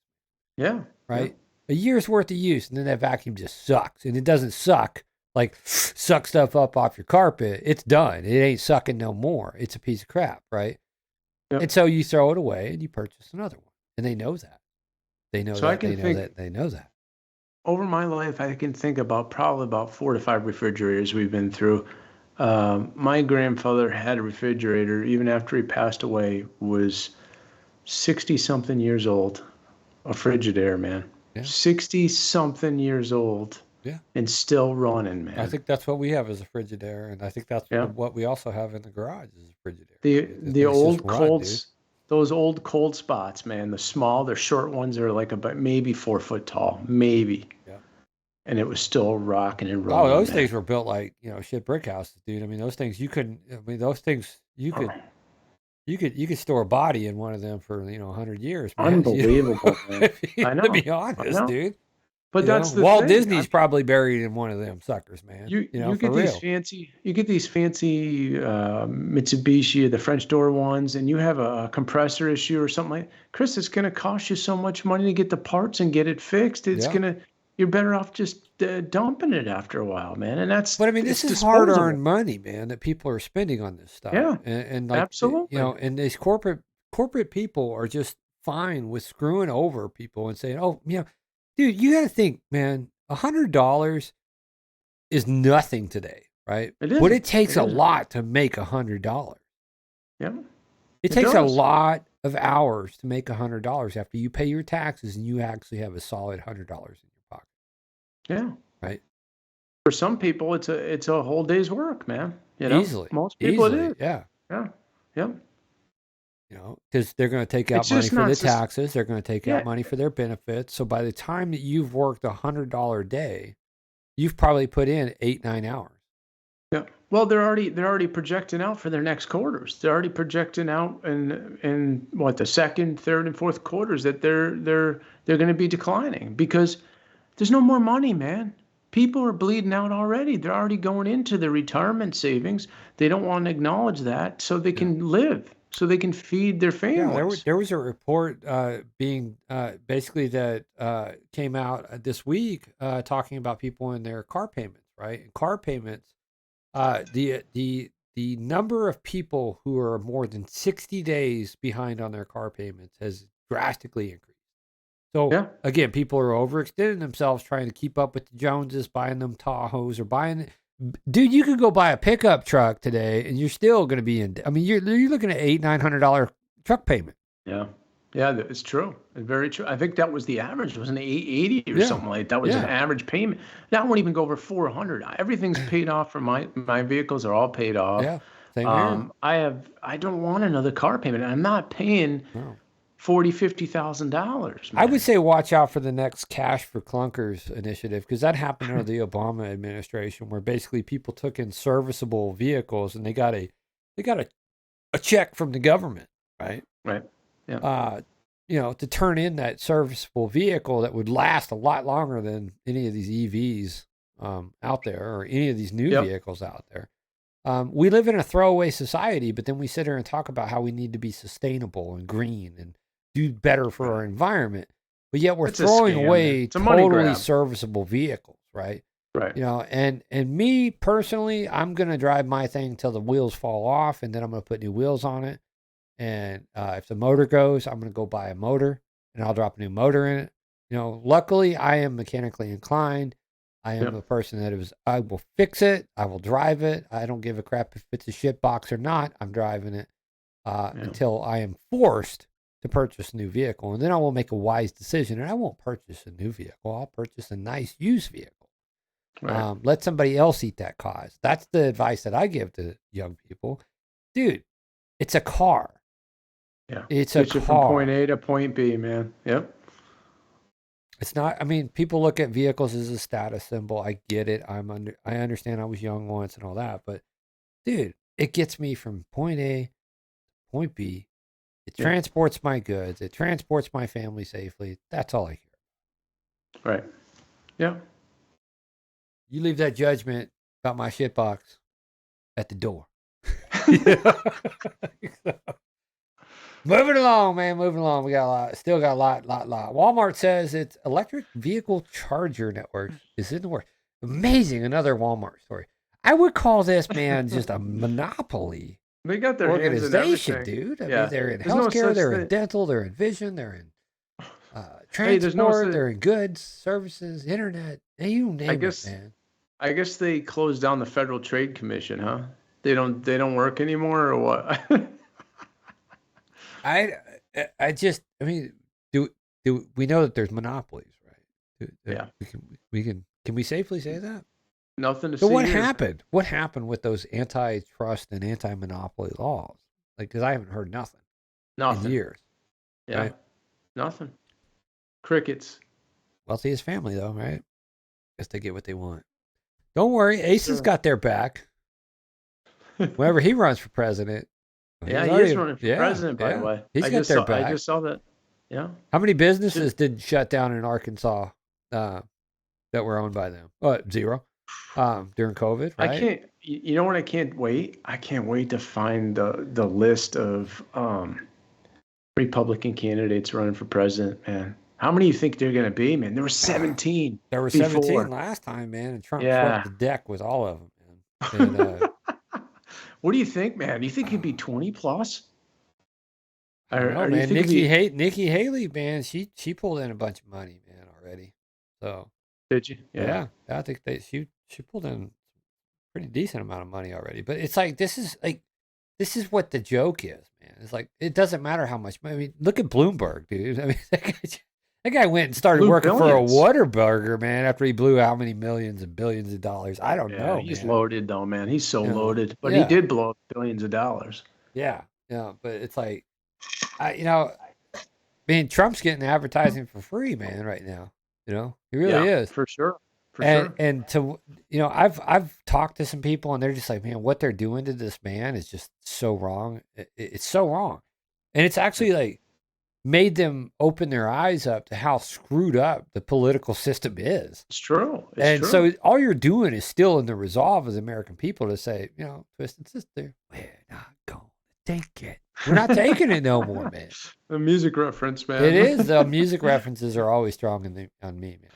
Yeah. Right? Yeah. A year's worth of use, and then that vacuum just sucks. And it doesn't suck like suck stuff up off your carpet. It's done. It ain't sucking no more. It's a piece of crap, right? Yep. And so you throw it away and you purchase another one. And they know that. They know They know that. Over my life, I can think about probably about 4 to 5 refrigerators we've been through. My grandfather had a refrigerator, even after he passed away, was 60-something years old. A Frigidaire, man. Yeah. 60-something years old. Yeah. And still running, man. I think that's what we have as a Frigidaire, and I think that's what we also have in the garage is a Frigidaire. The old colds, those old cold spots, man. The small, they're short ones are like about maybe 4 foot tall, maybe. Yeah. And it was still rocking and rolling. Oh, those things were built like, you know, shit brick houses, dude. I mean, those things you could store a body in one of them for, you know, 100 years. Man. Unbelievable, man. I know. To be honest, dude. But that's the Walt thing. Disney's probably buried in one of them suckers, man. You get these fancy Mitsubishi, the French door ones, and you have a compressor issue or something like that. Chris, it's going to cost you so much money to get the parts and get it fixed. You're better off just dumping it after a while, man. And that's. But I mean, this is hard-earned money, man, that people are spending on this stuff. Yeah, and like, absolutely. You know, and these corporate people are just fine with screwing over people and saying, "Oh, you know, dude, you got to think, man, $100 is nothing today, right? It is. But it takes a lot to make $100. Yeah, it takes a lot of hours to make $100 after you pay your taxes and you actually have a solid $100 in your pocket. Yeah, right. For some people, it's a whole day's work, man. You know, easily. Most people it is. Yeah. Yeah. Yep. You know, because they're going to take out money for the taxes. They're going to take out money for their benefits. So by the time that you've worked $100 day, you've probably put in 8-9 hours. Yeah. Well, they're already projecting out for their next quarters. They're already projecting out in what, the second, third, and fourth quarters that they're going to be declining because there's no more money, man. People are bleeding out already. They're already going into their retirement savings. They don't want to acknowledge that so they can live. So they can feed their families. Yeah, there was a report being basically that came out this week talking about people and their car payments, right? And car payments, the number of people who are more than 60 days behind on their car payments has drastically increased. So again, people are overextending themselves trying to keep up with the Joneses, buying them Tahoes or buying. Dude, you could go buy a pickup truck today, and you're still going to be in. I mean, you're looking at $800-900 truck payment. Yeah, it's true. It's very true. I think that was the average. Wasn't it $880 or something like that? That was an average payment. That won't even go over $400. Everything's paid off for my vehicles are all paid off. Yeah, same here. I don't want another car payment. I'm not paying. No. $40,000-$50,000. I would say watch out for the next Cash for Clunkers initiative because that happened under the Obama administration, where basically people took in serviceable vehicles and they got a check from the government, right? Right. Yeah. You know, to turn in that serviceable vehicle that would last a lot longer than any of these EVs out there or any of these new vehicles out there. We live in a throwaway society, but then we sit here and talk about how we need to be sustainable and green and do better for our environment, but yet we're throwing away totally serviceable vehicles, right? Right. You know, and me personally, I'm gonna drive my thing till the wheels fall off, and then I'm gonna put new wheels on it. And if the motor goes, I'm gonna go buy a motor, and I'll drop a new motor in it. You know, luckily I am mechanically inclined. I am a person I will fix it. I will drive it. I don't give a crap if it's a shit box or not. I'm driving it until I am forced to purchase a new vehicle. And then I will make a wise decision, and I won't purchase a new vehicle. I'll purchase a nice used vehicle. Right. Let somebody else eat that cost. That's the advice that I give to young people. Dude, it's a car. Yeah. It's a car. From point A to point B, man. Yep. It's not, I mean, people look at vehicles as a status symbol. I get it. I understand I was young once and all that, but dude, it gets me from point A to point B. It transports my goods. It transports my family safely. That's all I care. Right. Yeah. You leave that judgment about my shit box at the door. Moving along, man. Moving along. We got still got a lot. Walmart says its electric vehicle charger network is in the works. Amazing. Another Walmart story. I would call this, man, just a monopoly. They got their organization, dude. I mean, they're in healthcare, they're in dental, they're in vision, they're in transport, they're in goods, services, internet. You name it, man. I guess they closed down the Federal Trade Commission, huh? They don't work anymore, or what? I mean, do we know that there's monopolies, right? Yeah. Can we safely say that? Nothing to see. So what here. happened? What happened with those antitrust and anti-monopoly laws? Like, because I haven't heard nothing in years. Yeah. Right? Nothing. Crickets. Wealthiest family, though, right? Guess they get what they want. Don't worry, Ace has got their back. Whenever he runs for president. Yeah, he is running for president, by the way. He's got their back. I just saw that. Yeah. How many businesses did shut down in Arkansas that were owned by them? 0. During COVID, right? I can't. You know what? I can't wait. I can't wait to find the list of Republican candidates running for president. Man, how many do you think they're going to be? Man, there were 17. There were 17 last time, man, and Trump swept the deck with all of them. Man. And, what do you think, man? Do you think it'd be 20 plus? Or man, Nikki Haley, man, she pulled in a bunch of money, man, already. So did you? Yeah, I think she pulled in a pretty decent amount of money already. But it's like this is what the joke is, man. It's like it doesn't matter how much money. I mean, look at Bloomberg, dude. I mean, that guy went and started working for a Whataburger, man, after he blew how many millions and billions of dollars. I don't know. He's loaded though, man. He's so loaded. But he did blow up billions of dollars. Yeah. But it's like Trump's getting advertising for free, man, right now. He really is. For sure. And to I've talked to some people and they're just like, man, what they're doing to this man is just so wrong. It's so wrong. And it's actually like made them open their eyes up to how screwed up the political system is. It's true. So all you're doing is still in the resolve of the American people to say, Twisted Sister, we're not going to take it. We're not taking it no more, man. The music reference, man. It is. The music references are always strong on me, man.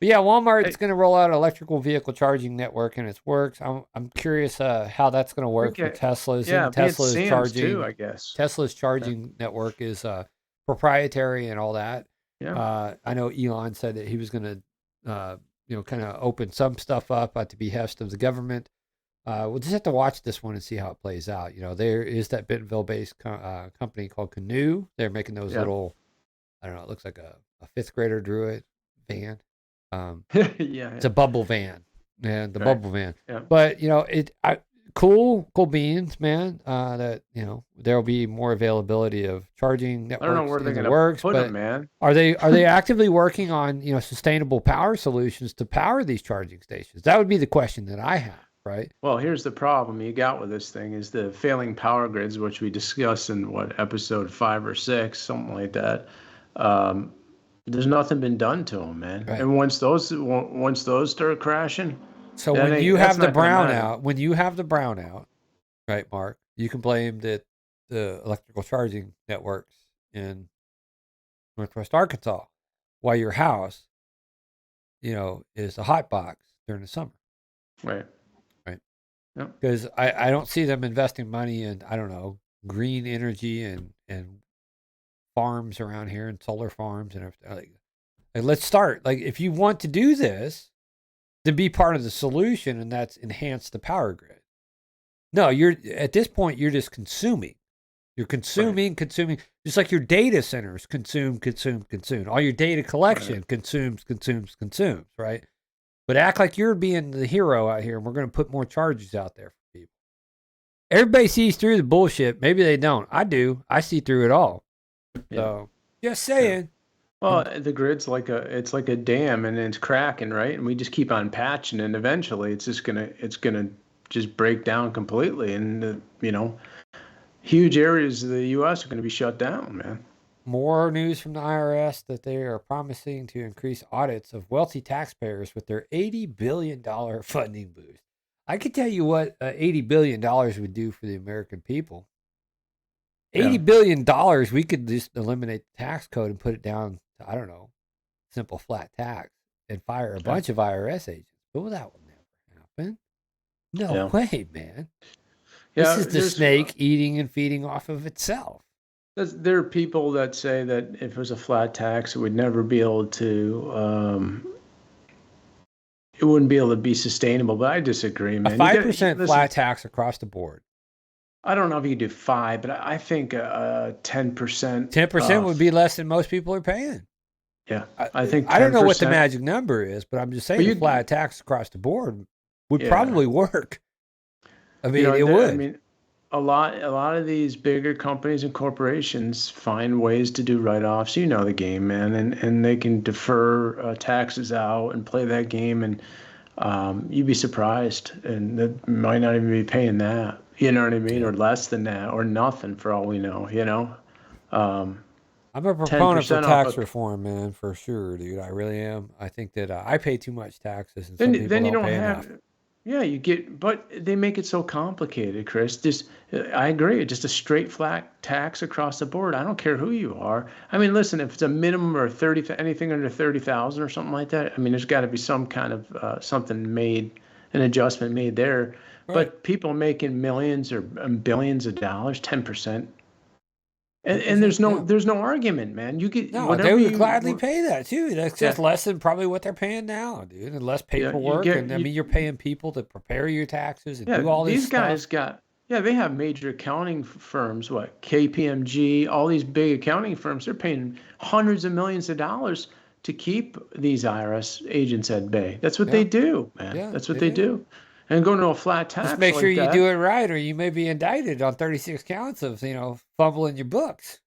But yeah, Walmart's going to roll out an electrical vehicle charging network, and it works. I'm curious how that's going to work for Tesla's. Yeah, Tesla's charging too, I guess. Tesla's charging network is proprietary and all that. Yeah. I know Elon said that he was going to, kind of open some stuff up at the behest of the government. We'll just have to watch this one and see how it plays out. There is that Bentonville-based company called Canoe. They're making those little, I don't know, it looks like a fifth grader drew it van. It's a bubble van, man. The bubble van. Yeah. But cool beans, man. That there'll be more availability of charging networks. I don't know where they're going to put them, man. Are they actively working on sustainable power solutions to power these charging stations? That would be the question that I have. Right. Well, here's the problem you got with this thing is the failing power grids, which we discussed in episode 5 or 6, something like that. There's nothing been done to them, man. Right. And once those start crashing. So when you have the brownout, right, Mark, you can blame the electrical charging networks in Northwest Arkansas, while your house, is a hot box during the summer. Right. Because I don't see them investing money in, I don't know, green energy and farms around here and solar farms and everything. Like, let's start. Like, if you want to do this, to be part of the solution, and that's enhance the power grid. No, at this point, you're just consuming. You're consuming, just like your data centers consume. All your data collection consumes, right? But act like you're being the hero out here, and we're going to put more charges out there for people. Everybody sees through the bullshit. Maybe they don't. I do. I see through it all. Yeah. So, just saying. Well, the grid's like a dam, and it's cracking, right? And we just keep on patching, and eventually, it's gonna just break down completely, and huge areas of the U.S. are going to be shut down, man. More news from the IRS that they are promising to increase audits of wealthy taxpayers with their $80 billion funding boost. I can tell you what $80 billion would do for the American people. $80 billion, we could just eliminate the tax code and put it down to, I don't know, simple flat tax and fire a bunch of IRS agents. But that will never happen. No way, man. This is the snake eating and feeding off of itself. There are people that say that if it was a flat tax, it would never be able to, it wouldn't be able to be sustainable. But I disagree, man. A 5% flat tax across the board. I don't know if you could do 5, but I think 10%. 10% would be less than most people are paying. Yeah, I think 10%. I don't know what the magic number is, but I'm just saying a flat tax across the board would probably work. I mean, it would. I mean, a lot of these bigger companies and corporations find ways to do write-offs. You know the game, man, and they can defer taxes out and play that game, and you'd be surprised, and they might not even be paying that. You know what I mean, or less than that, or nothing for all we know. I'm a proponent for tax reform, man, for sure, dude. I really am. I think that I pay too much taxes, and some people don't pay enough. Yeah, but they make it so complicated, Chris. I agree. Just a straight flat tax across the board. I don't care who you are. I mean, listen, if it's a minimum or anything under 30,000 or something like that, I mean, there's got to be some kind of an adjustment made there. Right. But people making millions or billions of dollars, 10%. And there's no argument, man. You get they would gladly pay that too. That's just less than probably what they're paying now, dude. And less paperwork, you're paying people to prepare your taxes and do all this stuff. These guys they have major accounting firms, KPMG, all these big accounting firms. They're paying hundreds of millions of dollars to keep these IRS agents at bay. That's what they do, man. Yeah, that's what they do. And going to a flat tax. Just make sure you do it right, or you may be indicted on 36 counts of, fumbling your books.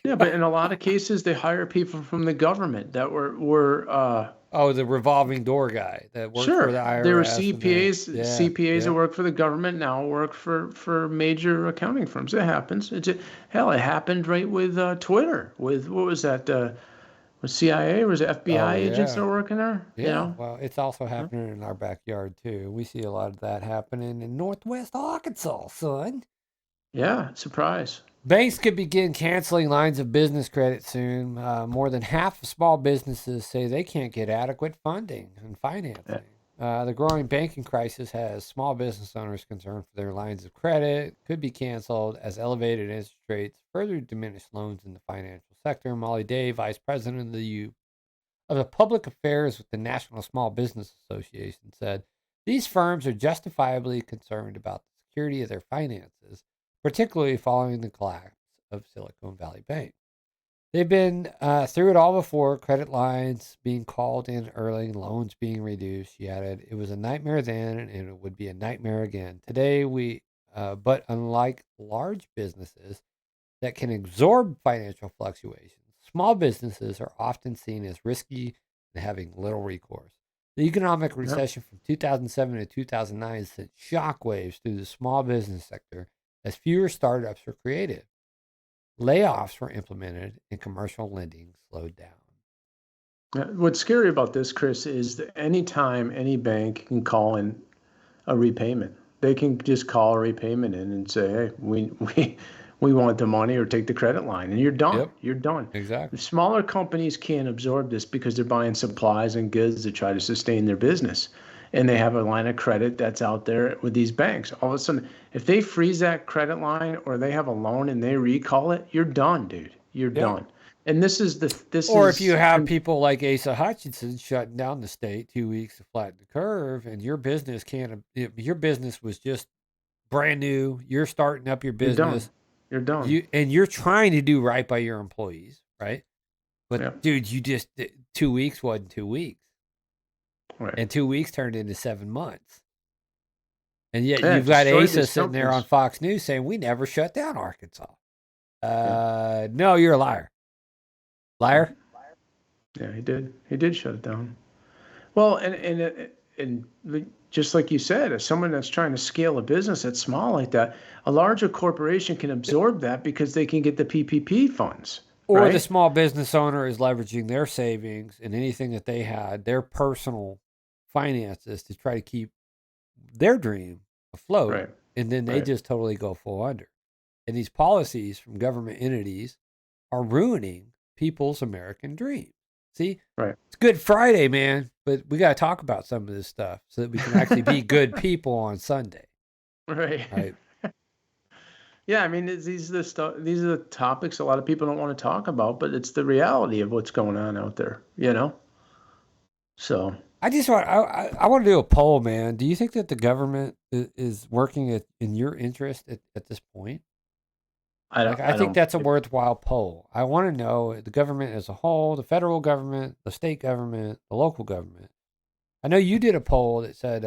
Yeah, but in a lot of cases, they hire people from the government that were the revolving door guy that worked for the IRS. There were CPAs that work for the government now work for major accounting firms. It happens. It happened right with Twitter. With what was that? Was CIA or was it FBI agents that are working there? Yeah, well, it's also happening in our backyard, too. We see a lot of that happening in Northwest Arkansas, son. Yeah, surprise. Banks could begin canceling lines of business credit soon. More than half of small businesses say they can't get adequate funding and financing. The growing banking crisis has small business owners concerned for their lines of credit could be canceled as elevated interest rates further diminish loans in the financial sector. Molly Day, Vice President of the Public Affairs with the National Small Business Association, said these firms are justifiably concerned about the security of their finances, particularly following the collapse of Silicon Valley Bank. They've been through it all before, credit lines being called in early, loans being reduced. She added, it was a nightmare then, and it would be a nightmare again. Today, but unlike large businesses that can absorb financial fluctuations, small businesses are often seen as risky and having little recourse. The economic recession from 2007 to 2009 sent shockwaves through the small business sector as fewer startups were created. Layoffs were implemented and commercial lending slowed down. What's scary about this, Chris, is that anytime any bank can call in a repayment, they can just call a repayment in and say, hey, we want the money or take the credit line, and you're done. Yep. You're done. Exactly. Smaller companies can't absorb this because they're buying supplies and goods to try to sustain their business. and they have a line of credit that's out there with these banks. All of a sudden, if they freeze that credit line or they have a loan and they recall it, you're done, dude. You're done. And this is. Or if you have people like Asa Hutchinson shutting down the state 2 weeks to flatten the curve, and your business your business was just brand new. You're starting up your business. You're done. And you're trying to do right by your employees, right? But dude, you just 2 weeks wasn't 2 weeks, right? And 2 weeks turned into 7 months. And yet you've got Asa sitting there on Fox News saying we never shut down Arkansas. No, you're a liar. Liar? Yeah, he did. He did shut it down. Well, and just like you said, as someone that's trying to scale a business that's small like that, a larger corporation can absorb that because they can get the PPP funds. Or the small business owner is leveraging their savings and anything that they had, their personal finances, to try to keep their dream afloat. Right. And then they just totally go full under. And these policies from government entities are ruining people's American dream. See? Right. It's Good Friday, man, but we got to talk about some of this stuff so that we can actually be good people on Sunday. Right. Yeah, I mean, these are the topics a lot of people don't want to talk about, but it's the reality of what's going on out there, So I want to do a poll, man. Do you think that the government is working in your interest at this point? I think that's a worthwhile poll. I want to know the government as a whole, the federal government, the state government, the local government. I know you did a poll that said,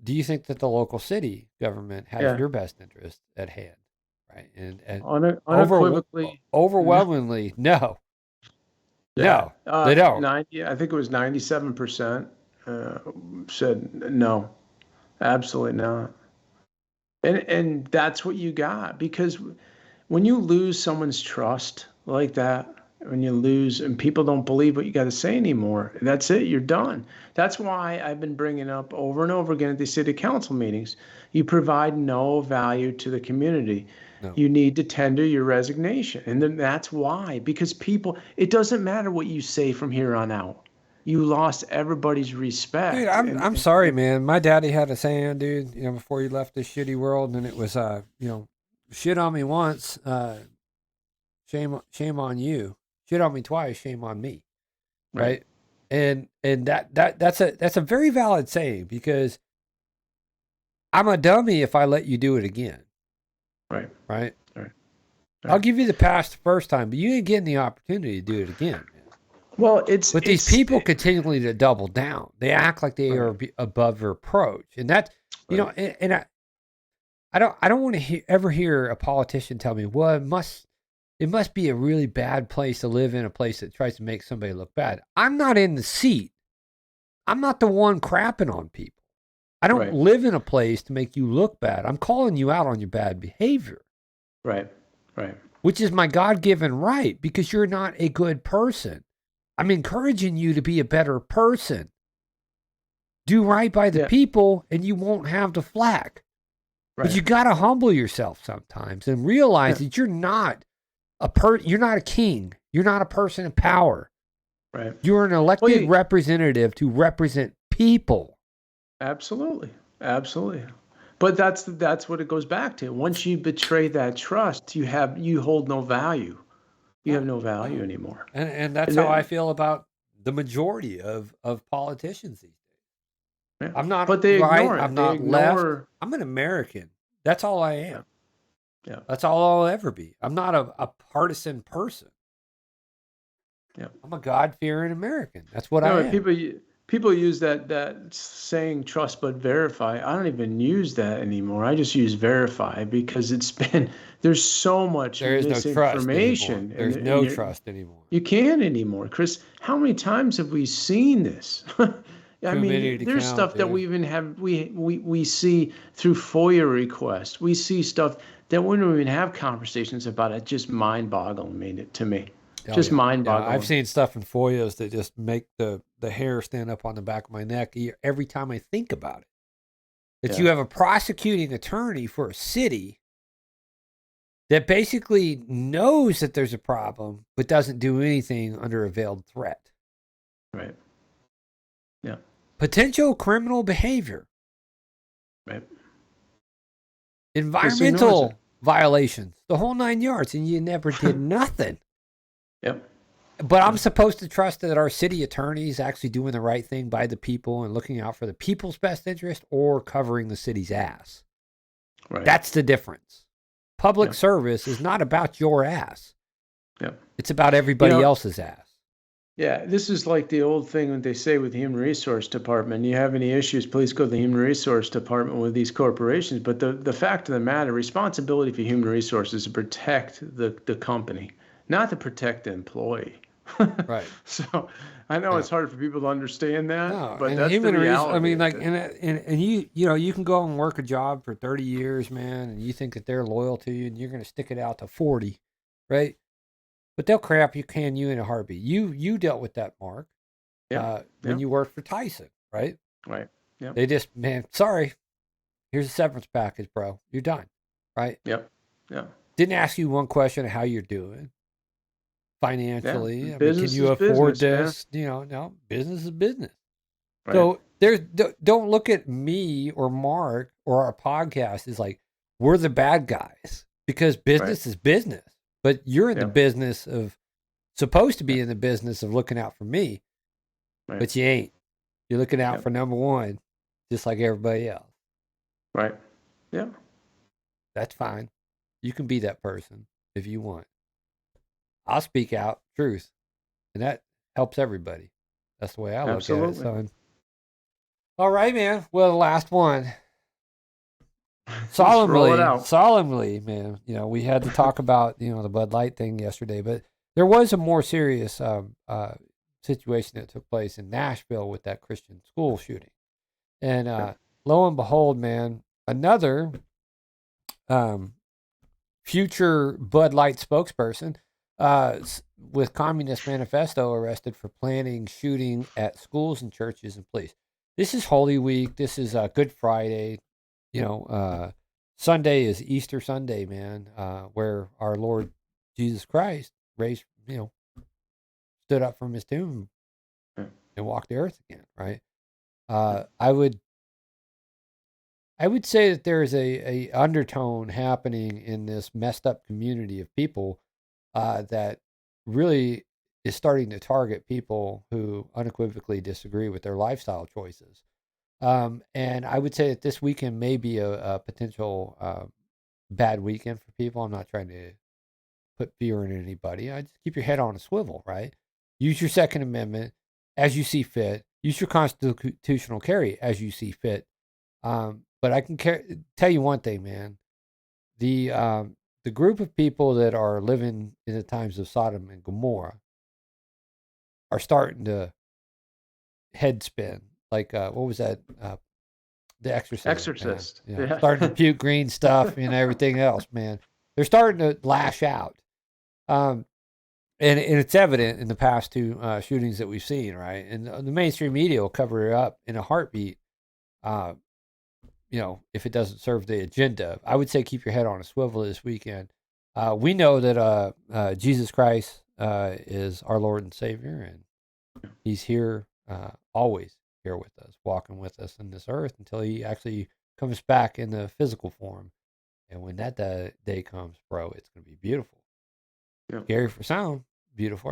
do you think that the local city government has your best interest at hand? Right. And unequivocally, overwhelmingly, no. No, they don't. I think it was 97% said no, absolutely not. And that's what you got, because when you lose someone's trust like that, when you lose and people don't believe what you got to say anymore, that's it. You're done. That's why I've been bringing up over and over again at the city council meetings. You provide no value to the community. No. You need to tender your resignation. And then that's why, because it doesn't matter what you say from here on out. You lost everybody's respect. Dude, I'm sorry, man. My daddy had a saying, dude, before he left this shitty world, and it was, shit on me once, shame on you. Shit on me twice, shame on me. Right? And that's a very valid saying, because I'm a dummy if I let you do it again. Right? I'll give you the pass the first time, but you ain't getting the opportunity to do it again. Well, but these people continually to double down. They act like they are above reproach, and that and I don't want to ever hear a politician tell me, well, it must be a really bad place to live in, a place that tries to make somebody look bad. I'm not in the seat. I'm not the one crapping on people. I don't live in a place to make you look bad. I'm calling you out on your bad behavior. Right. Which is my God-given right, because you're not a good person. I'm encouraging you to be a better person. Do right by the people, and you won't have the flack. Right. But you got to humble yourself sometimes and realize that you're not you're not a king. You're not a person in power. Right. You're an elected representative to represent people. Absolutely. But that's what it goes back to. Once you betray that trust, you hold no value. You have no value anymore. And that's how I feel about the majority of politicians these days. Yeah. I'm not right. I'm not left. I'm an American. That's all I am. Yeah. That's all I'll ever be. I'm not a partisan person. Yeah. I'm a God-fearing American. That's what I am. People use that saying trust but verify. I don't even use that anymore. I just use verify, because there's so much misinformation. There's no trust anymore. You can't anymore. Chris, how many times have we seen this? I mean, there's stuff that we even have, we see through FOIA requests. We see stuff that we don't even have conversations about. It just mind-boggling to me. Just mind-boggling. I've seen stuff in FOIAs that just make the hair stand up on the back of my neck every time I think about it. That you have a prosecuting attorney for a city that basically knows that there's a problem, but doesn't do anything under a veiled threat. Right. Yeah. potential criminal behavior, right? Environmental violations, the whole 9 yards, and you never did nothing. Yep. But I'm supposed to trust that our city attorney is actually doing the right thing by the people and looking out for the people's best interest, or covering the city's ass. Right. That's the difference. Public service is not about your ass. Yep. It's about everybody else's ass. Yeah, this is like the old thing that they say with the Human Resource Department. You have any issues, please go to the Human Resource Department with these corporations. But the fact of the matter, responsibility for human resources is to protect the company, not to protect the employee. Right. So I know it's hard for people to understand that, but and that's the reality. I mean, like, and you can go and work a job for 30 years, man, and you think that they're loyal to you, and you're going to stick it out to 40, right? But they'll crap you in a heartbeat. You dealt with that, Mark. When you worked for Tyson, right? Right. Yeah. They just, man, sorry, here's a severance package, bro. You're done, right? Yep. Yeah. Didn't ask you one question of how you're doing financially. Yeah. I mean, can you afford this? Man. No, business is business. Right. So don't look at me or Mark or our podcast as like we're the bad guys, because business is business. But you're in the business of, supposed to be in the business of looking out for me, but you ain't. You're looking out for number one, just like everybody else. Right. Yeah. That's fine. You can be that person if you want. I'll speak out truth, and that helps everybody. That's the way I look at it, son. All right, man. Well, the last one. Solemnly, man. We had to talk about, the Bud Light thing yesterday, but there was a more serious situation that took place in Nashville with that Christian school shooting. And lo and behold, man, another future Bud Light spokesperson with Communist Manifesto arrested for planning shooting at schools and churches and police. This is Holy Week. This is Good Friday. Sunday is Easter Sunday, man, where our Lord Jesus Christ raised, stood up from his tomb and walked the earth again, right? I would say that there is a undertone happening in this messed up community of people that really is starting to target people who unequivocally disagree with their lifestyle choices. And I would say that this weekend may be a potential bad weekend for people. I'm not trying to put fear in anybody. I just keep your head on a swivel, right? Use your Second Amendment as you see fit. Use your constitutional carry as you see fit. But I can tell you one thing, man. The group of people that are living in the times of Sodom and Gomorrah are starting to head spin. Like, what was that? The Exorcist. Yeah. Starting to puke green stuff and everything else, man. They're starting to lash out. And it's evident in the past two shootings that we've seen, right? And the mainstream media will cover it up in a heartbeat, if it doesn't serve the agenda. I would say keep your head on a swivel this weekend. We know that Jesus Christ is our Lord and Savior, and he's here always. Here with us, walking with us in this earth until he actually comes back in the physical form. And when that day comes, bro, it's going to be beautiful. Yeah. Scary for some, beautiful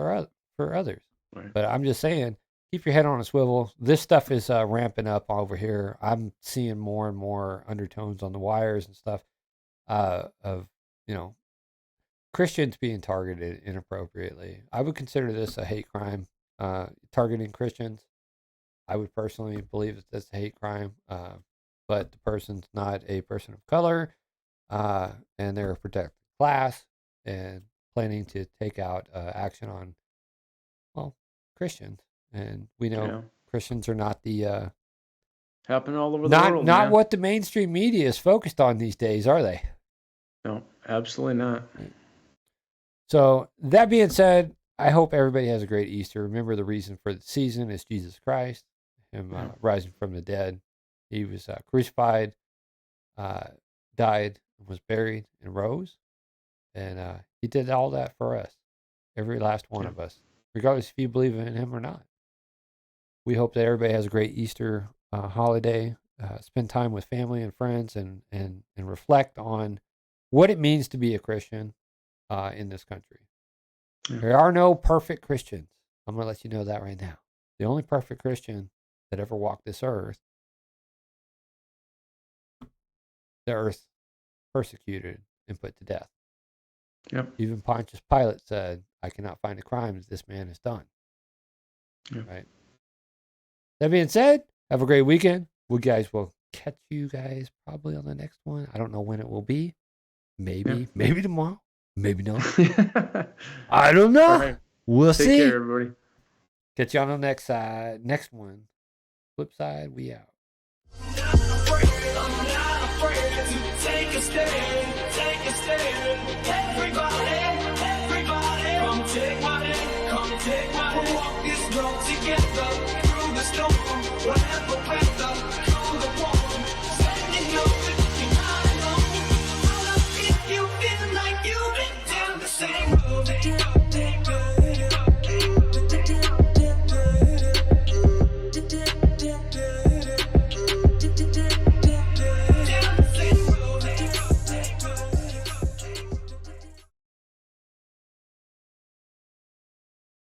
for others. Right. But I'm just saying, keep your head on a swivel. This stuff is ramping up over here. I'm seeing more and more undertones on the wires and stuff of, Christians being targeted inappropriately. I would consider this a hate crime, targeting Christians. I would personally believe that that's a hate crime, but the person's not a person of color, and they're a protected class and planning to take out action on, Christians. And we know Christians are not the happening all over the world. Not what the mainstream media is focused on these days, are they? No, absolutely not. So that being said, I hope everybody has a great Easter. Remember, the reason for the season is Jesus Christ. Him rising from the dead. He was crucified, died, was buried, and rose. And he did all that for us, every last one of us, regardless if you believe in him or not. we hope that everybody has a great Easter holiday. Spend time with family and friends, and reflect on what it means to be a Christian in this country. Yeah. There are no perfect Christians. I'm going to let you know that right now. The only perfect Christian that ever walked this earth, the earth persecuted and put to death. Yep. Even Pontius Pilate said, I cannot find a crime that this man has done. Yep. Right. That being said, have a great weekend. We guys will catch you guys probably on the next one. I don't know when it will be. Maybe tomorrow. Maybe not. I don't know. Right. We'll see. Take care, everybody. Catch you on the next one. Flip side, we out. Take a stand. Everybody, come take my hand, come take my hand. We'll walk this road together through the storm, whatever way.